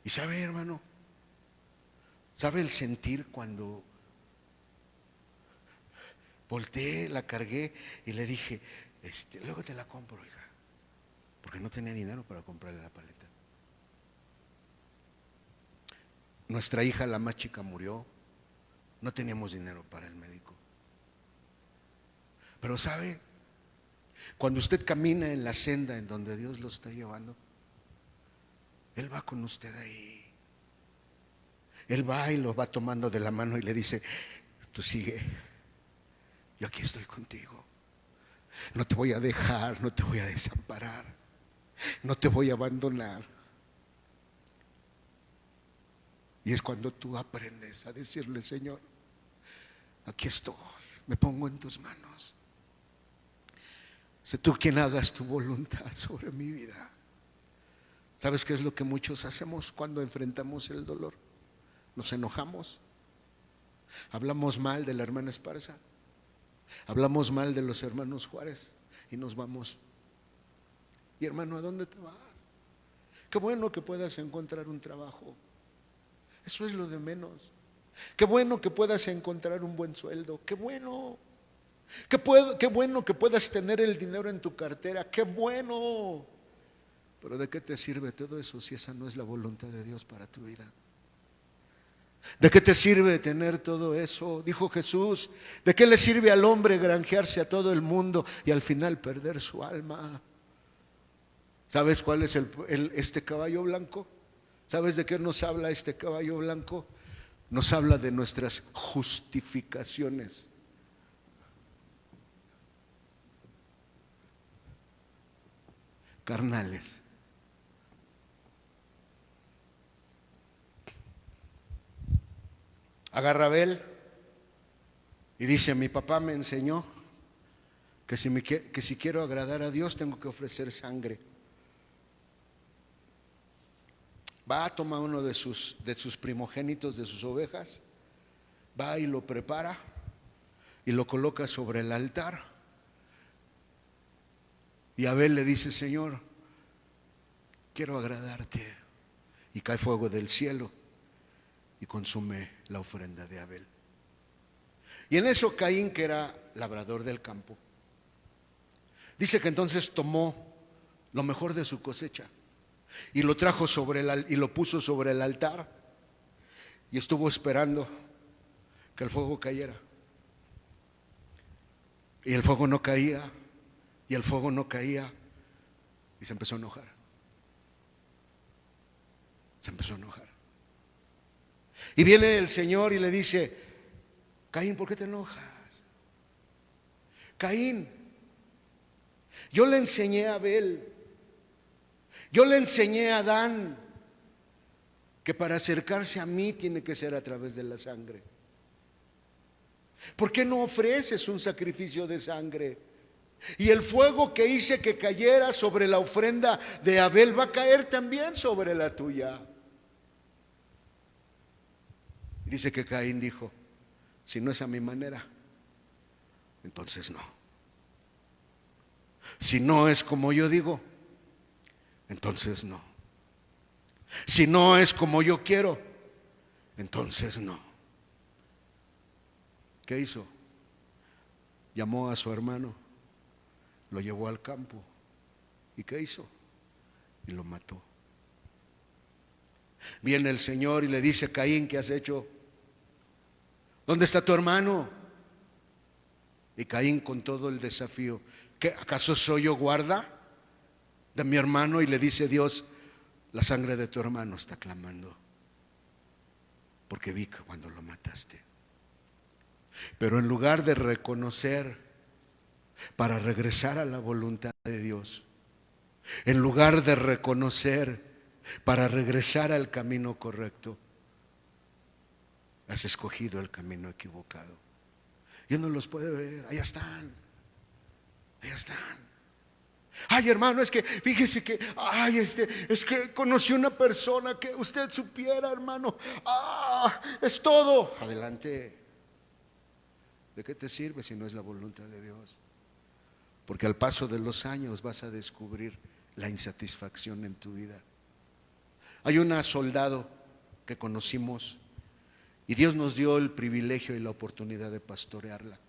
Y sabe, hermano, sabe el sentir cuando volteé, la cargué y le dije: luego te la compro, hija, porque no tenía dinero para comprarle la paleta. Nuestra hija, la más chica, murió, no teníamos dinero para el médico. Pero sabe, cuando usted camina en la senda en donde Dios lo está llevando, Él va con usted ahí. Él va y lo va tomando de la mano y le dice: tú sigue, yo aquí estoy contigo. No te voy a dejar, no te voy a desamparar, no te voy a abandonar. Y es cuando tú aprendes a decirle: Señor, aquí estoy, me pongo en tus manos. Sé tú quien hagas tu voluntad sobre mi vida. ¿Sabes qué es lo que muchos hacemos cuando enfrentamos el dolor? Nos enojamos, hablamos mal de la hermana Esparza, hablamos mal de los hermanos Juárez y nos vamos. Y hermano, ¿a dónde te vas? Qué bueno que puedas encontrar un trabajo, eso es lo de menos. Qué bueno que puedas encontrar un buen sueldo, qué bueno. Qué bueno que puedas tener el dinero en tu cartera, qué bueno. Pero ¿de qué te sirve todo eso si esa no es la voluntad de Dios para tu vida? ¿De qué te sirve tener todo eso? Dijo Jesús: ¿de qué le sirve al hombre granjearse a todo el mundo y al final perder su alma? ¿Sabes cuál es este caballo blanco? ¿Sabes de qué nos habla este caballo blanco? Nos habla de nuestras justificaciones. Carnales. Agarra a Abel y dice: mi papá me enseñó que si quiero agradar a Dios tengo que ofrecer sangre. Va a tomar uno de sus primogénitos, de sus ovejas, va y lo prepara y lo coloca sobre el altar. Y Abel le dice: Señor, quiero agradarte. Y cae fuego del cielo y consume la ofrenda de Abel. Y en eso Caín, que era labrador del campo, dice que entonces tomó lo mejor de su cosecha y lo trajo y lo puso sobre el altar y estuvo esperando que el fuego cayera. Y el fuego no caía, y el fuego no caía, y se empezó a enojar. Se empezó a enojar. Y viene el Señor y le dice: Caín, ¿por qué te enojas? Caín, yo le enseñé a Abel, yo le enseñé a Adán que para acercarse a mí tiene que ser a través de la sangre. ¿Por qué no ofreces un sacrificio de sangre? Y el fuego que hice que cayera sobre la ofrenda de Abel va a caer también sobre la tuya. Y dice que Caín dijo: si no es a mi manera, entonces no. Si no es como yo digo, entonces no. Si no es como yo quiero, entonces no. ¿Qué hizo? Llamó a su hermano, lo llevó al campo. ¿Y qué hizo? Y lo mató. Viene el Señor y le dice: Caín, ¿qué has hecho? ¿Dónde está tu hermano? Y Caín, con todo el desafío: ¿qué, acaso soy yo guarda de mi hermano? Y le dice Dios: la sangre de tu hermano está clamando, porque vi que cuando lo mataste. Pero en lugar de reconocer para regresar a la voluntad de Dios, en lugar de reconocer para regresar al camino correcto, has escogido el camino equivocado. Y uno los puede ver: allá están, allá están. Ay, hermano, es que fíjese que, es que conocí una persona que usted supiera, hermano. Es todo. Adelante. ¿De qué te sirve si no es la voluntad de Dios? Porque al paso de los años vas a descubrir la insatisfacción en tu vida. Hay una soldado que conocimos y Dios nos dio el privilegio y la oportunidad de pastorearla,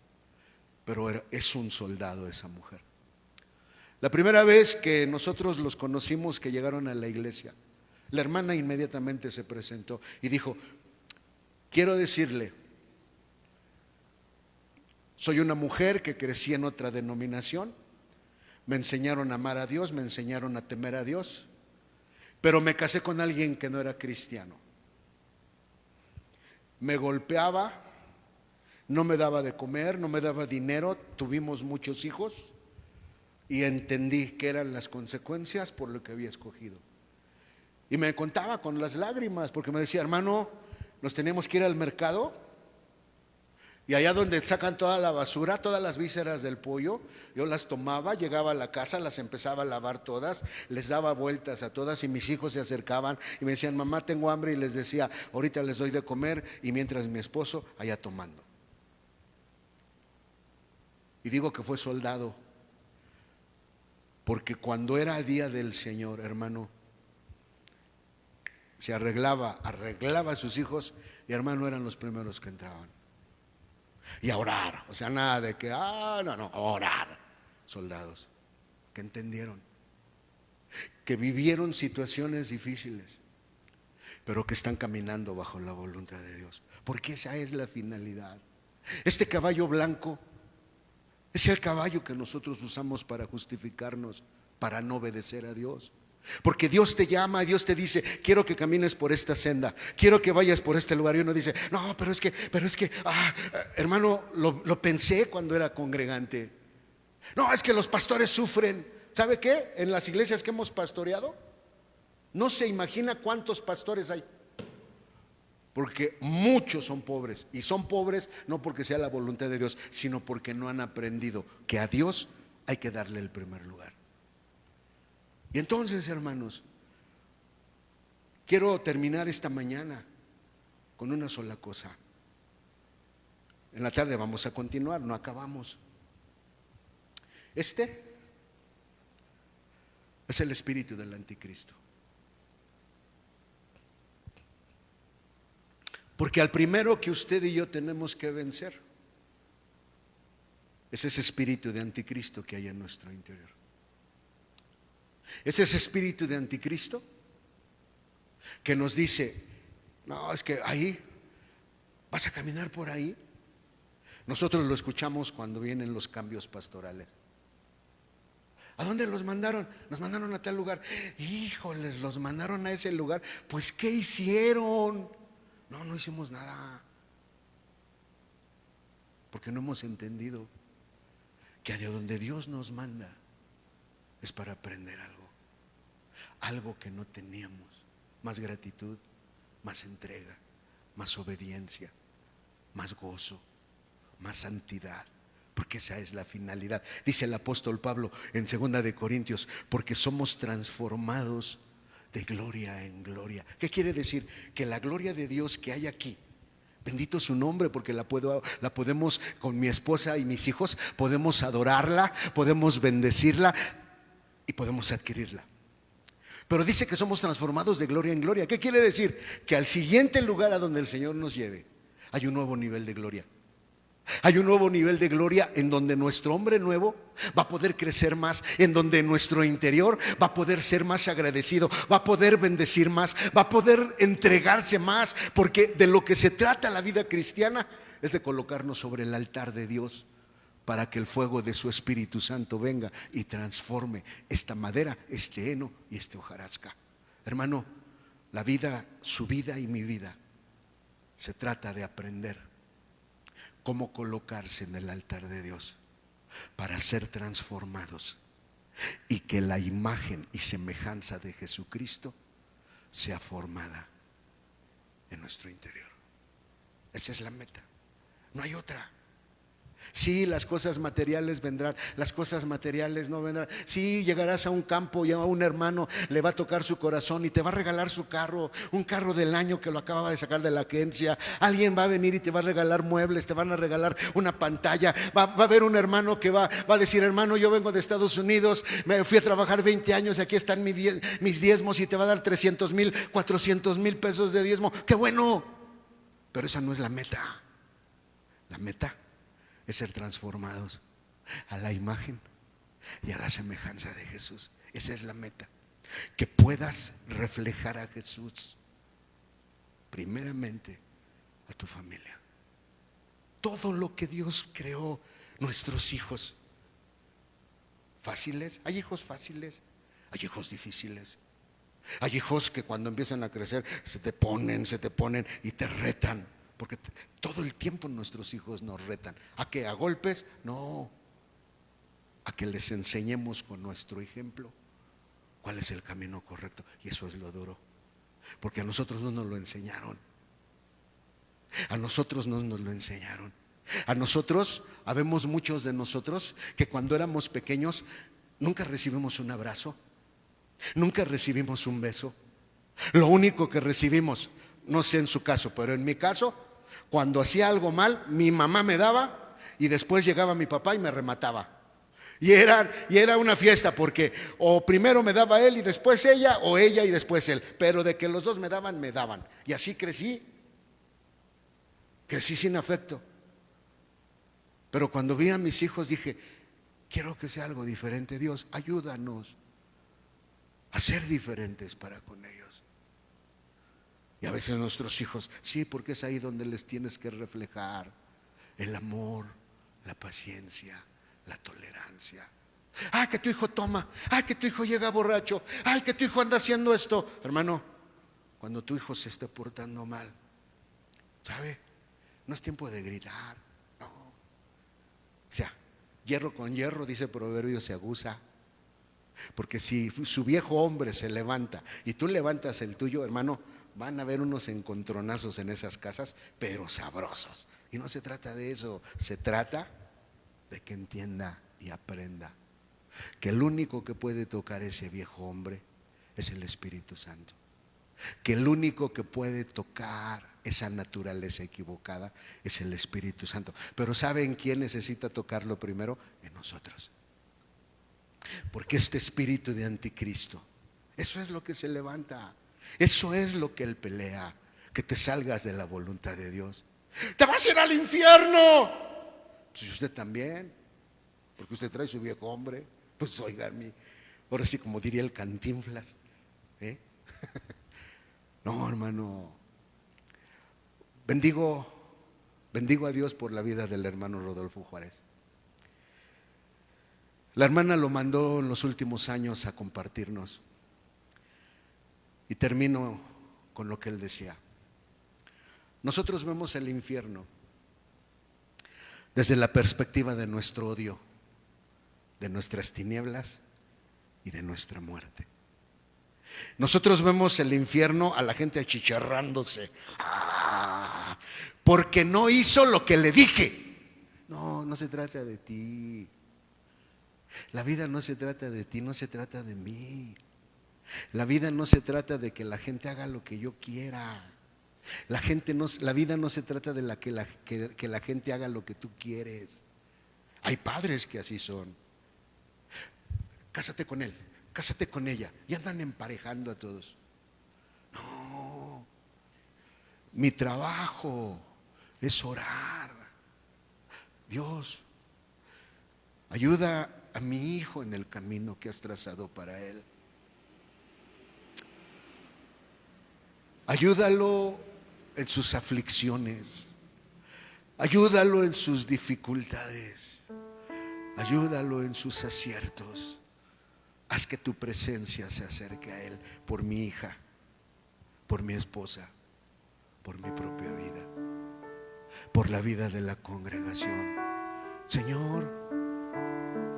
pero es un soldado esa mujer. La primera vez que nosotros los conocimos, que llegaron a la iglesia, la hermana inmediatamente se presentó y dijo: quiero decirle, soy una mujer que crecí en otra denominación, me enseñaron a amar a Dios, me enseñaron a temer a Dios, pero me casé con alguien que no era cristiano. Me golpeaba, no me daba de comer, no me daba dinero, tuvimos muchos hijos y entendí que eran las consecuencias por lo que había escogido. Y me contaba con las lágrimas, porque me decía: hermano, nos teníamos que ir al mercado y allá donde sacan toda la basura, todas las vísceras del pollo, yo las tomaba, llegaba a la casa, las empezaba a lavar todas, les daba vueltas a todas y mis hijos se acercaban y me decían: mamá, tengo hambre, y les decía: ahorita les doy de comer, y mientras mi esposo allá tomando. Y digo que fue soldado porque cuando era día del Señor, hermano, se arreglaba a sus hijos y, hermano, eran los primeros que entraban. Y a orar, o sea, nada de que, no, orar. Soldados que entendieron, que vivieron situaciones difíciles, pero que están caminando bajo la voluntad de Dios, porque esa es la finalidad. Este caballo blanco es el caballo que nosotros usamos para justificarnos para no obedecer a Dios. Porque Dios te llama, Dios te dice, quiero que camines por esta senda, quiero que vayas por este lugar. Y uno dice, no, pero es que, hermano, lo pensé cuando era congregante. No, es que los pastores sufren. ¿Sabe qué? En las iglesias que hemos pastoreado, no se imagina cuántos pastores hay. Porque muchos son pobres. Y son pobres no porque sea la voluntad de Dios, sino porque no han aprendido que a Dios hay que darle el primer lugar. Y entonces, hermanos, quiero terminar esta mañana con una sola cosa. En la tarde vamos a continuar, no acabamos. Este es el espíritu del anticristo. Porque al primero que usted y yo tenemos que vencer es ese espíritu de anticristo que hay en nuestro interior. Es ese espíritu de anticristo que nos dice, no, es que ahí, vas a caminar por ahí. Nosotros lo escuchamos cuando vienen los cambios pastorales. ¿A dónde los mandaron? Nos mandaron a tal lugar. Híjoles, los mandaron a ese lugar. Pues, ¿qué hicieron? No hicimos nada. Porque no hemos entendido que de donde Dios nos manda es para aprender algo que no teníamos, más gratitud, más entrega, más obediencia, más gozo, más santidad, porque esa es la finalidad. Dice el apóstol Pablo en 2 de Corintios, porque somos transformados de gloria en gloria. ¿Qué quiere decir? Que la gloria de Dios que hay aquí, bendito su nombre, porque la podemos, con mi esposa y mis hijos, podemos adorarla, podemos bendecirla y podemos adquirirla. Pero dice que somos transformados de gloria en gloria. ¿Qué quiere decir? Que al siguiente lugar a donde el Señor nos lleve, hay un nuevo nivel de gloria. Hay un nuevo nivel de gloria en donde nuestro hombre nuevo va a poder crecer más, en donde nuestro interior va a poder ser más agradecido, va a poder bendecir más, va a poder entregarse más, porque de lo que se trata la vida cristiana es de colocarnos sobre el altar de Dios para que el fuego de su Espíritu Santo venga y transforme esta madera, este heno y este hojarasca. Hermano, la vida, su vida y mi vida, se trata de aprender cómo colocarse en el altar de Dios para ser transformados y que la imagen y semejanza de Jesucristo sea formada en nuestro interior. Esa es la meta, no hay otra. Sí, las cosas materiales vendrán, las cosas materiales no vendrán. Sí, llegarás a un campo y a un hermano le va a tocar su corazón y te va a regalar su carro, un carro del año que lo acababa de sacar de la agencia. Alguien va a venir y te va a regalar muebles, te van a regalar una pantalla. Va a haber un hermano que va a decir, hermano, yo vengo de Estados Unidos, me fui a trabajar 20 años, aquí están mis diezmos y te va a dar 300,000, 400,000 pesos de diezmo. ¡Qué bueno! Pero esa no es la meta. La meta es ser transformados a la imagen y a la semejanza de Jesús. Esa es la meta. Que puedas reflejar a Jesús primeramente a tu familia. Todo lo que Dios creó, nuestros hijos fáciles, hay hijos fáciles, hay hijos difíciles. Hay hijos que cuando empiezan a crecer se te ponen y te retan. Porque todo el tiempo nuestros hijos nos retan. ¿A qué? ¿A golpes? No. A que les enseñemos con nuestro ejemplo cuál es el camino correcto. Y eso es lo duro. Porque a nosotros no nos lo enseñaron. A nosotros no nos lo enseñaron. A nosotros, habemos muchos de nosotros que cuando éramos pequeños nunca recibimos un abrazo, nunca recibimos un beso. Lo único que recibimos, no sé en su caso, pero en mi caso, cuando hacía algo mal, mi mamá me daba y después llegaba mi papá y me remataba. Y era una fiesta porque o primero me daba él y después ella, o ella y después él. Pero de que los dos me daban, me daban. Y así crecí sin afecto. Pero cuando vi a mis hijos dije, quiero que sea algo diferente. Dios, ayúdanos a ser diferentes para con ellos. Y a veces nuestros hijos, sí, porque es ahí donde les tienes que reflejar el amor, la paciencia, la tolerancia. Ay, que tu hijo toma. Ay, que tu hijo llega borracho. Ay, que tu hijo anda haciendo esto. Hermano, cuando tu hijo se esté portando mal, ¿sabe? No es tiempo de gritar. No. O sea, hierro con hierro, dice Proverbio, se aguza. Porque si su viejo hombre se levanta y tú levantas el tuyo, hermano, van a haber unos encontronazos en esas casas, pero sabrosos. Y no se trata de eso, se trata de que entienda y aprenda que el único que puede tocar ese viejo hombre es el Espíritu Santo. Que el único que puede tocar esa naturaleza equivocada es el Espíritu Santo. Pero ¿saben quién necesita tocarlo primero? En nosotros. Porque este espíritu de anticristo, eso es lo que se levanta, eso es lo que él pelea, que te salgas de la voluntad de Dios. Te vas a ir al infierno. Pues usted también, porque usted trae su viejo hombre. Pues oiga, ahora sí, como diría el Cantinflas, ¿eh? No, hermano, bendigo a Dios por la vida del hermano Rodolfo Juárez. La hermana lo mandó en los últimos años a compartirnos. Y termino con lo que él decía. Nosotros vemos el infierno desde la perspectiva de nuestro odio, de nuestras tinieblas y de nuestra muerte. Nosotros vemos el infierno a la gente achicharrándose, porque no hizo lo que le dije. No, no se trata de ti. La vida no se trata de ti, no se trata de mí. La vida no se trata de que la gente haga lo que yo quiera. La vida no se trata de que la gente haga lo que tú quieres. Hay padres que así son. Cásate con él, cásate con ella, y andan emparejando a todos. No, mi trabajo es orar. Dios, ayuda a mi hijo en el camino que has trazado para él. Ayúdalo en sus aflicciones. Ayúdalo en sus dificultades. Ayúdalo en sus aciertos. Haz que tu presencia se acerque a él por mi hija, por mi esposa, por mi propia vida, por la vida de la congregación. Señor,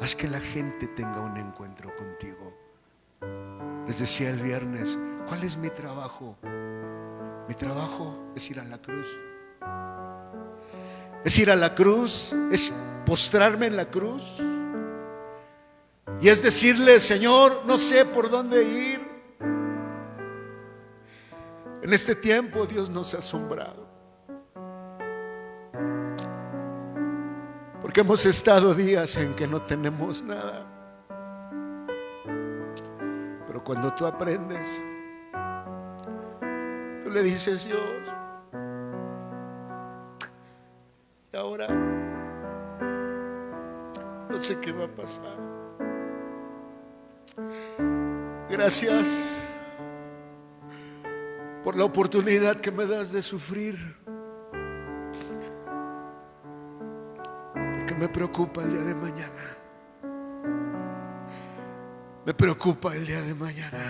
haz que la gente tenga un encuentro contigo. Les decía el viernes, ¿cuál es mi trabajo? Mi trabajo es ir a la cruz. Es ir a la cruz, es postrarme en la cruz. Y es decirle, Señor, no sé por dónde ir. En este tiempo Dios nos ha asombrado. Porque hemos estado días en que no tenemos nada. Pero cuando tú aprendes, tú le dices, Dios, y ahora no sé qué va a pasar. Gracias por la oportunidad que me das de sufrir, porque me preocupa el día de mañana. Me preocupa el día de mañana.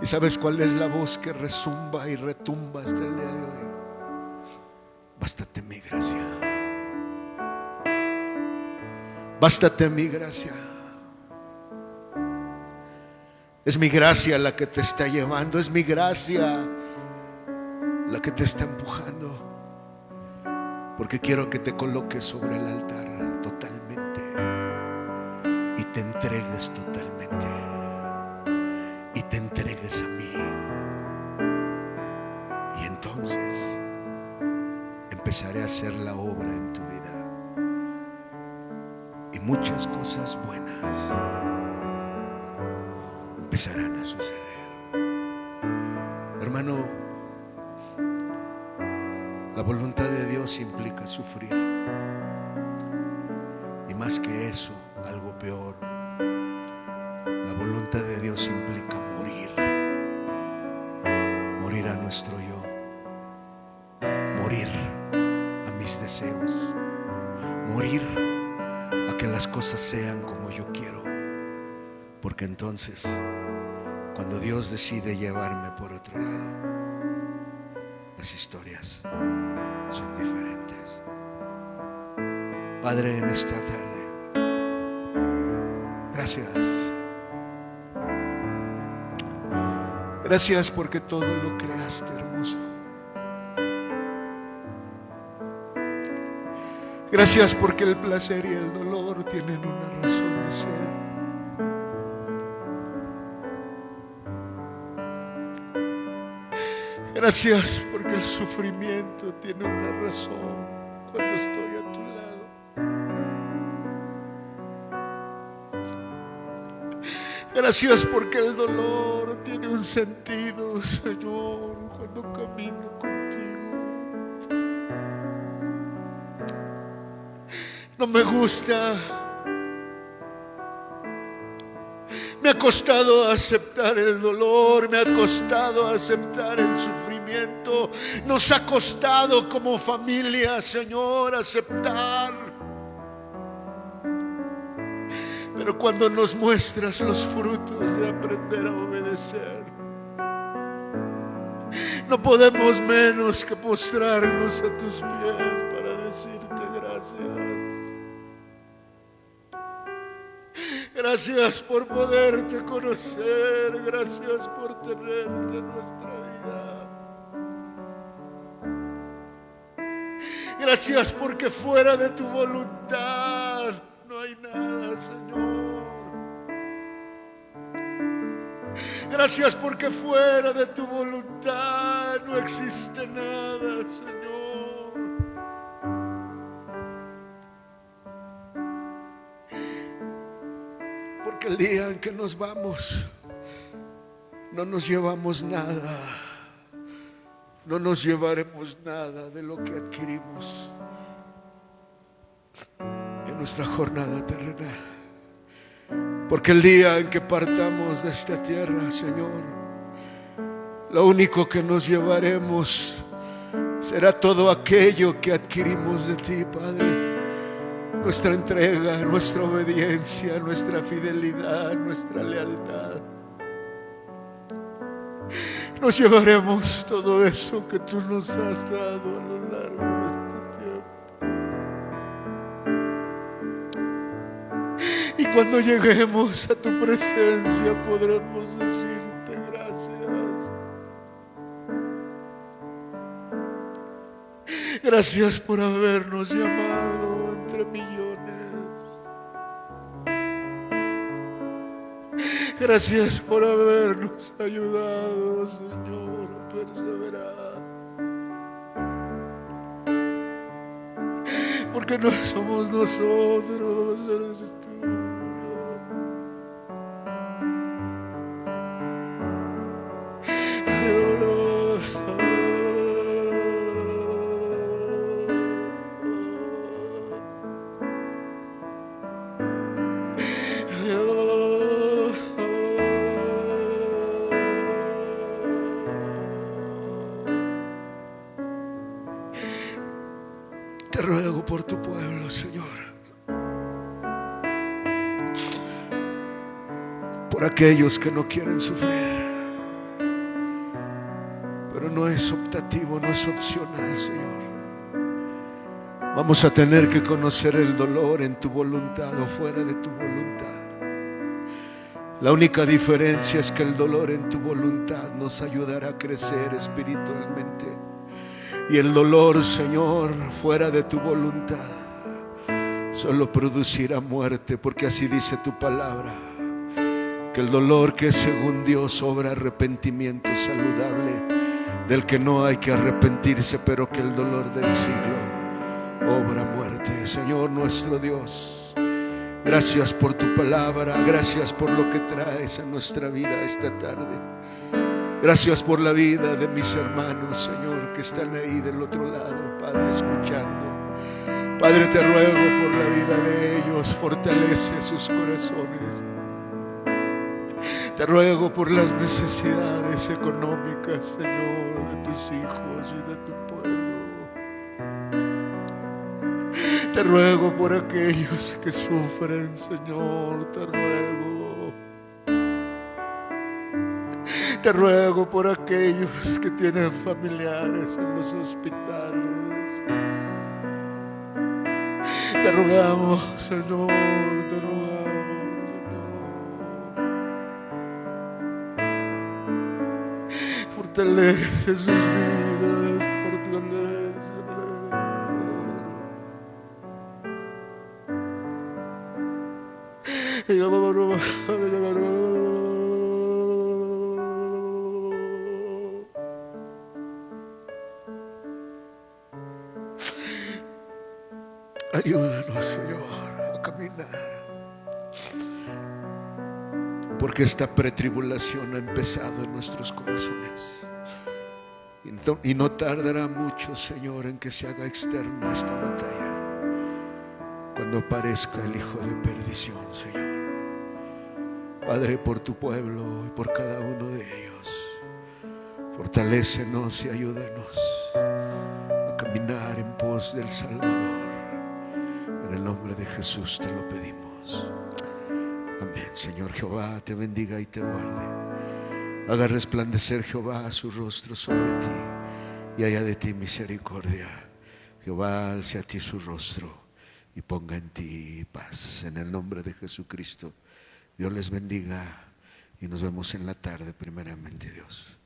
¿Y sabes cuál es la voz que resumba y retumba hasta el día de hoy? Bástate mi gracia. Bástate mi gracia. Es mi gracia la que te está llevando. Es mi gracia la que te está empujando. Porque quiero que te coloques sobre el altar totalmente y te entregues totalmente y te entregues a mí. Y entonces empezaré a hacer la obra en tu vida y muchas cosas buenas empezarán a suceder. Hermano, la voluntad de Dios implica sufrir. Y más que eso, algo peor. La voluntad de Dios implica morir. Morir a nuestro yo. Morir a mis deseos. Morir que las cosas sean como yo quiero, porque entonces, cuando Dios decide llevarme por otro lado, las historias son diferentes. Padre, en esta tarde, gracias. Gracias porque todo lo creaste hermoso. Gracias porque el placer y el dolor tienen una razón de ser. Gracias porque el sufrimiento tiene una razón cuando estoy a tu lado. Gracias porque el dolor tiene un sentido, Señor, cuando camino contigo. No me gusta. Me ha costado aceptar el dolor, me ha costado aceptar el sufrimiento. Nos ha costado como familia, Señor, aceptar. Pero cuando nos muestras los frutos de aprender a obedecer, no podemos menos que postrarnos a tus pies para decirte gracias. Gracias por poderte conocer, gracias por tenerte en nuestra vida. Gracias porque fuera de tu voluntad no hay nada, Señor. Gracias porque fuera de tu voluntad no existe nada, Señor. Porque el día en que nos vamos, no nos llevamos nada. No nos llevaremos nada de lo que adquirimos en nuestra jornada terrenal. Porque el día en que partamos de esta tierra, Señor, lo único que nos llevaremos será todo aquello que adquirimos de ti, Padre. Nuestra entrega, nuestra obediencia, nuestra fidelidad, nuestra lealtad. Nos llevaremos todo eso que tú nos has dado a lo largo de este tiempo. Y cuando lleguemos a tu presencia podremos decirte gracias. Gracias por habernos llamado entre millones. Gracias por habernos ayudado, Señor, a perseverar. Porque no somos nosotros, eres tú. Te ruego por tu pueblo, Señor, por aquellos que no quieren sufrir, pero no es optativo, no es opcional, Señor. Vamos a tener que conocer el dolor en tu voluntad o fuera de tu voluntad. La única diferencia es que el dolor en tu voluntad nos ayudará a crecer espiritualmente. Y el dolor, Señor, fuera de tu voluntad solo producirá muerte, porque así dice tu palabra, que el dolor que es según Dios obra arrepentimiento saludable, del que no hay que arrepentirse, pero que el dolor del siglo obra muerte. Señor nuestro Dios, gracias por tu palabra, gracias por lo que traes a nuestra vida esta tarde. Gracias por la vida de mis hermanos, Señor, que están ahí del otro lado, Padre, escuchando. Padre, te ruego por la vida de ellos, fortalece sus corazones. Te ruego por las necesidades económicas, Señor, de tus hijos y de tu pueblo. Te ruego por aquellos que sufren, Señor, te ruego. Te ruego por aquellos que tienen familiares en los hospitales. Te rogamos, Señor, te rogamos, Señor. Fortalece sus vidas, fortalece. Ayúdanos, Señor, a caminar, porque esta pretribulación ha empezado en nuestros corazones y no tardará mucho, Señor, en que se haga externa esta batalla, cuando aparezca el hijo de perdición, Señor. Padre, por tu pueblo y por cada uno de ellos, fortalécenos y ayúdanos a caminar en pos del Salvador. En el nombre de Jesús te lo pedimos. Amén. Señor Jehová te bendiga y te guarde. Haga resplandecer Jehová su rostro sobre ti y haya de ti misericordia. Jehová alce a ti su rostro y ponga en ti paz. En el nombre de Jesucristo, Dios les bendiga y nos vemos en la tarde, primeramente Dios.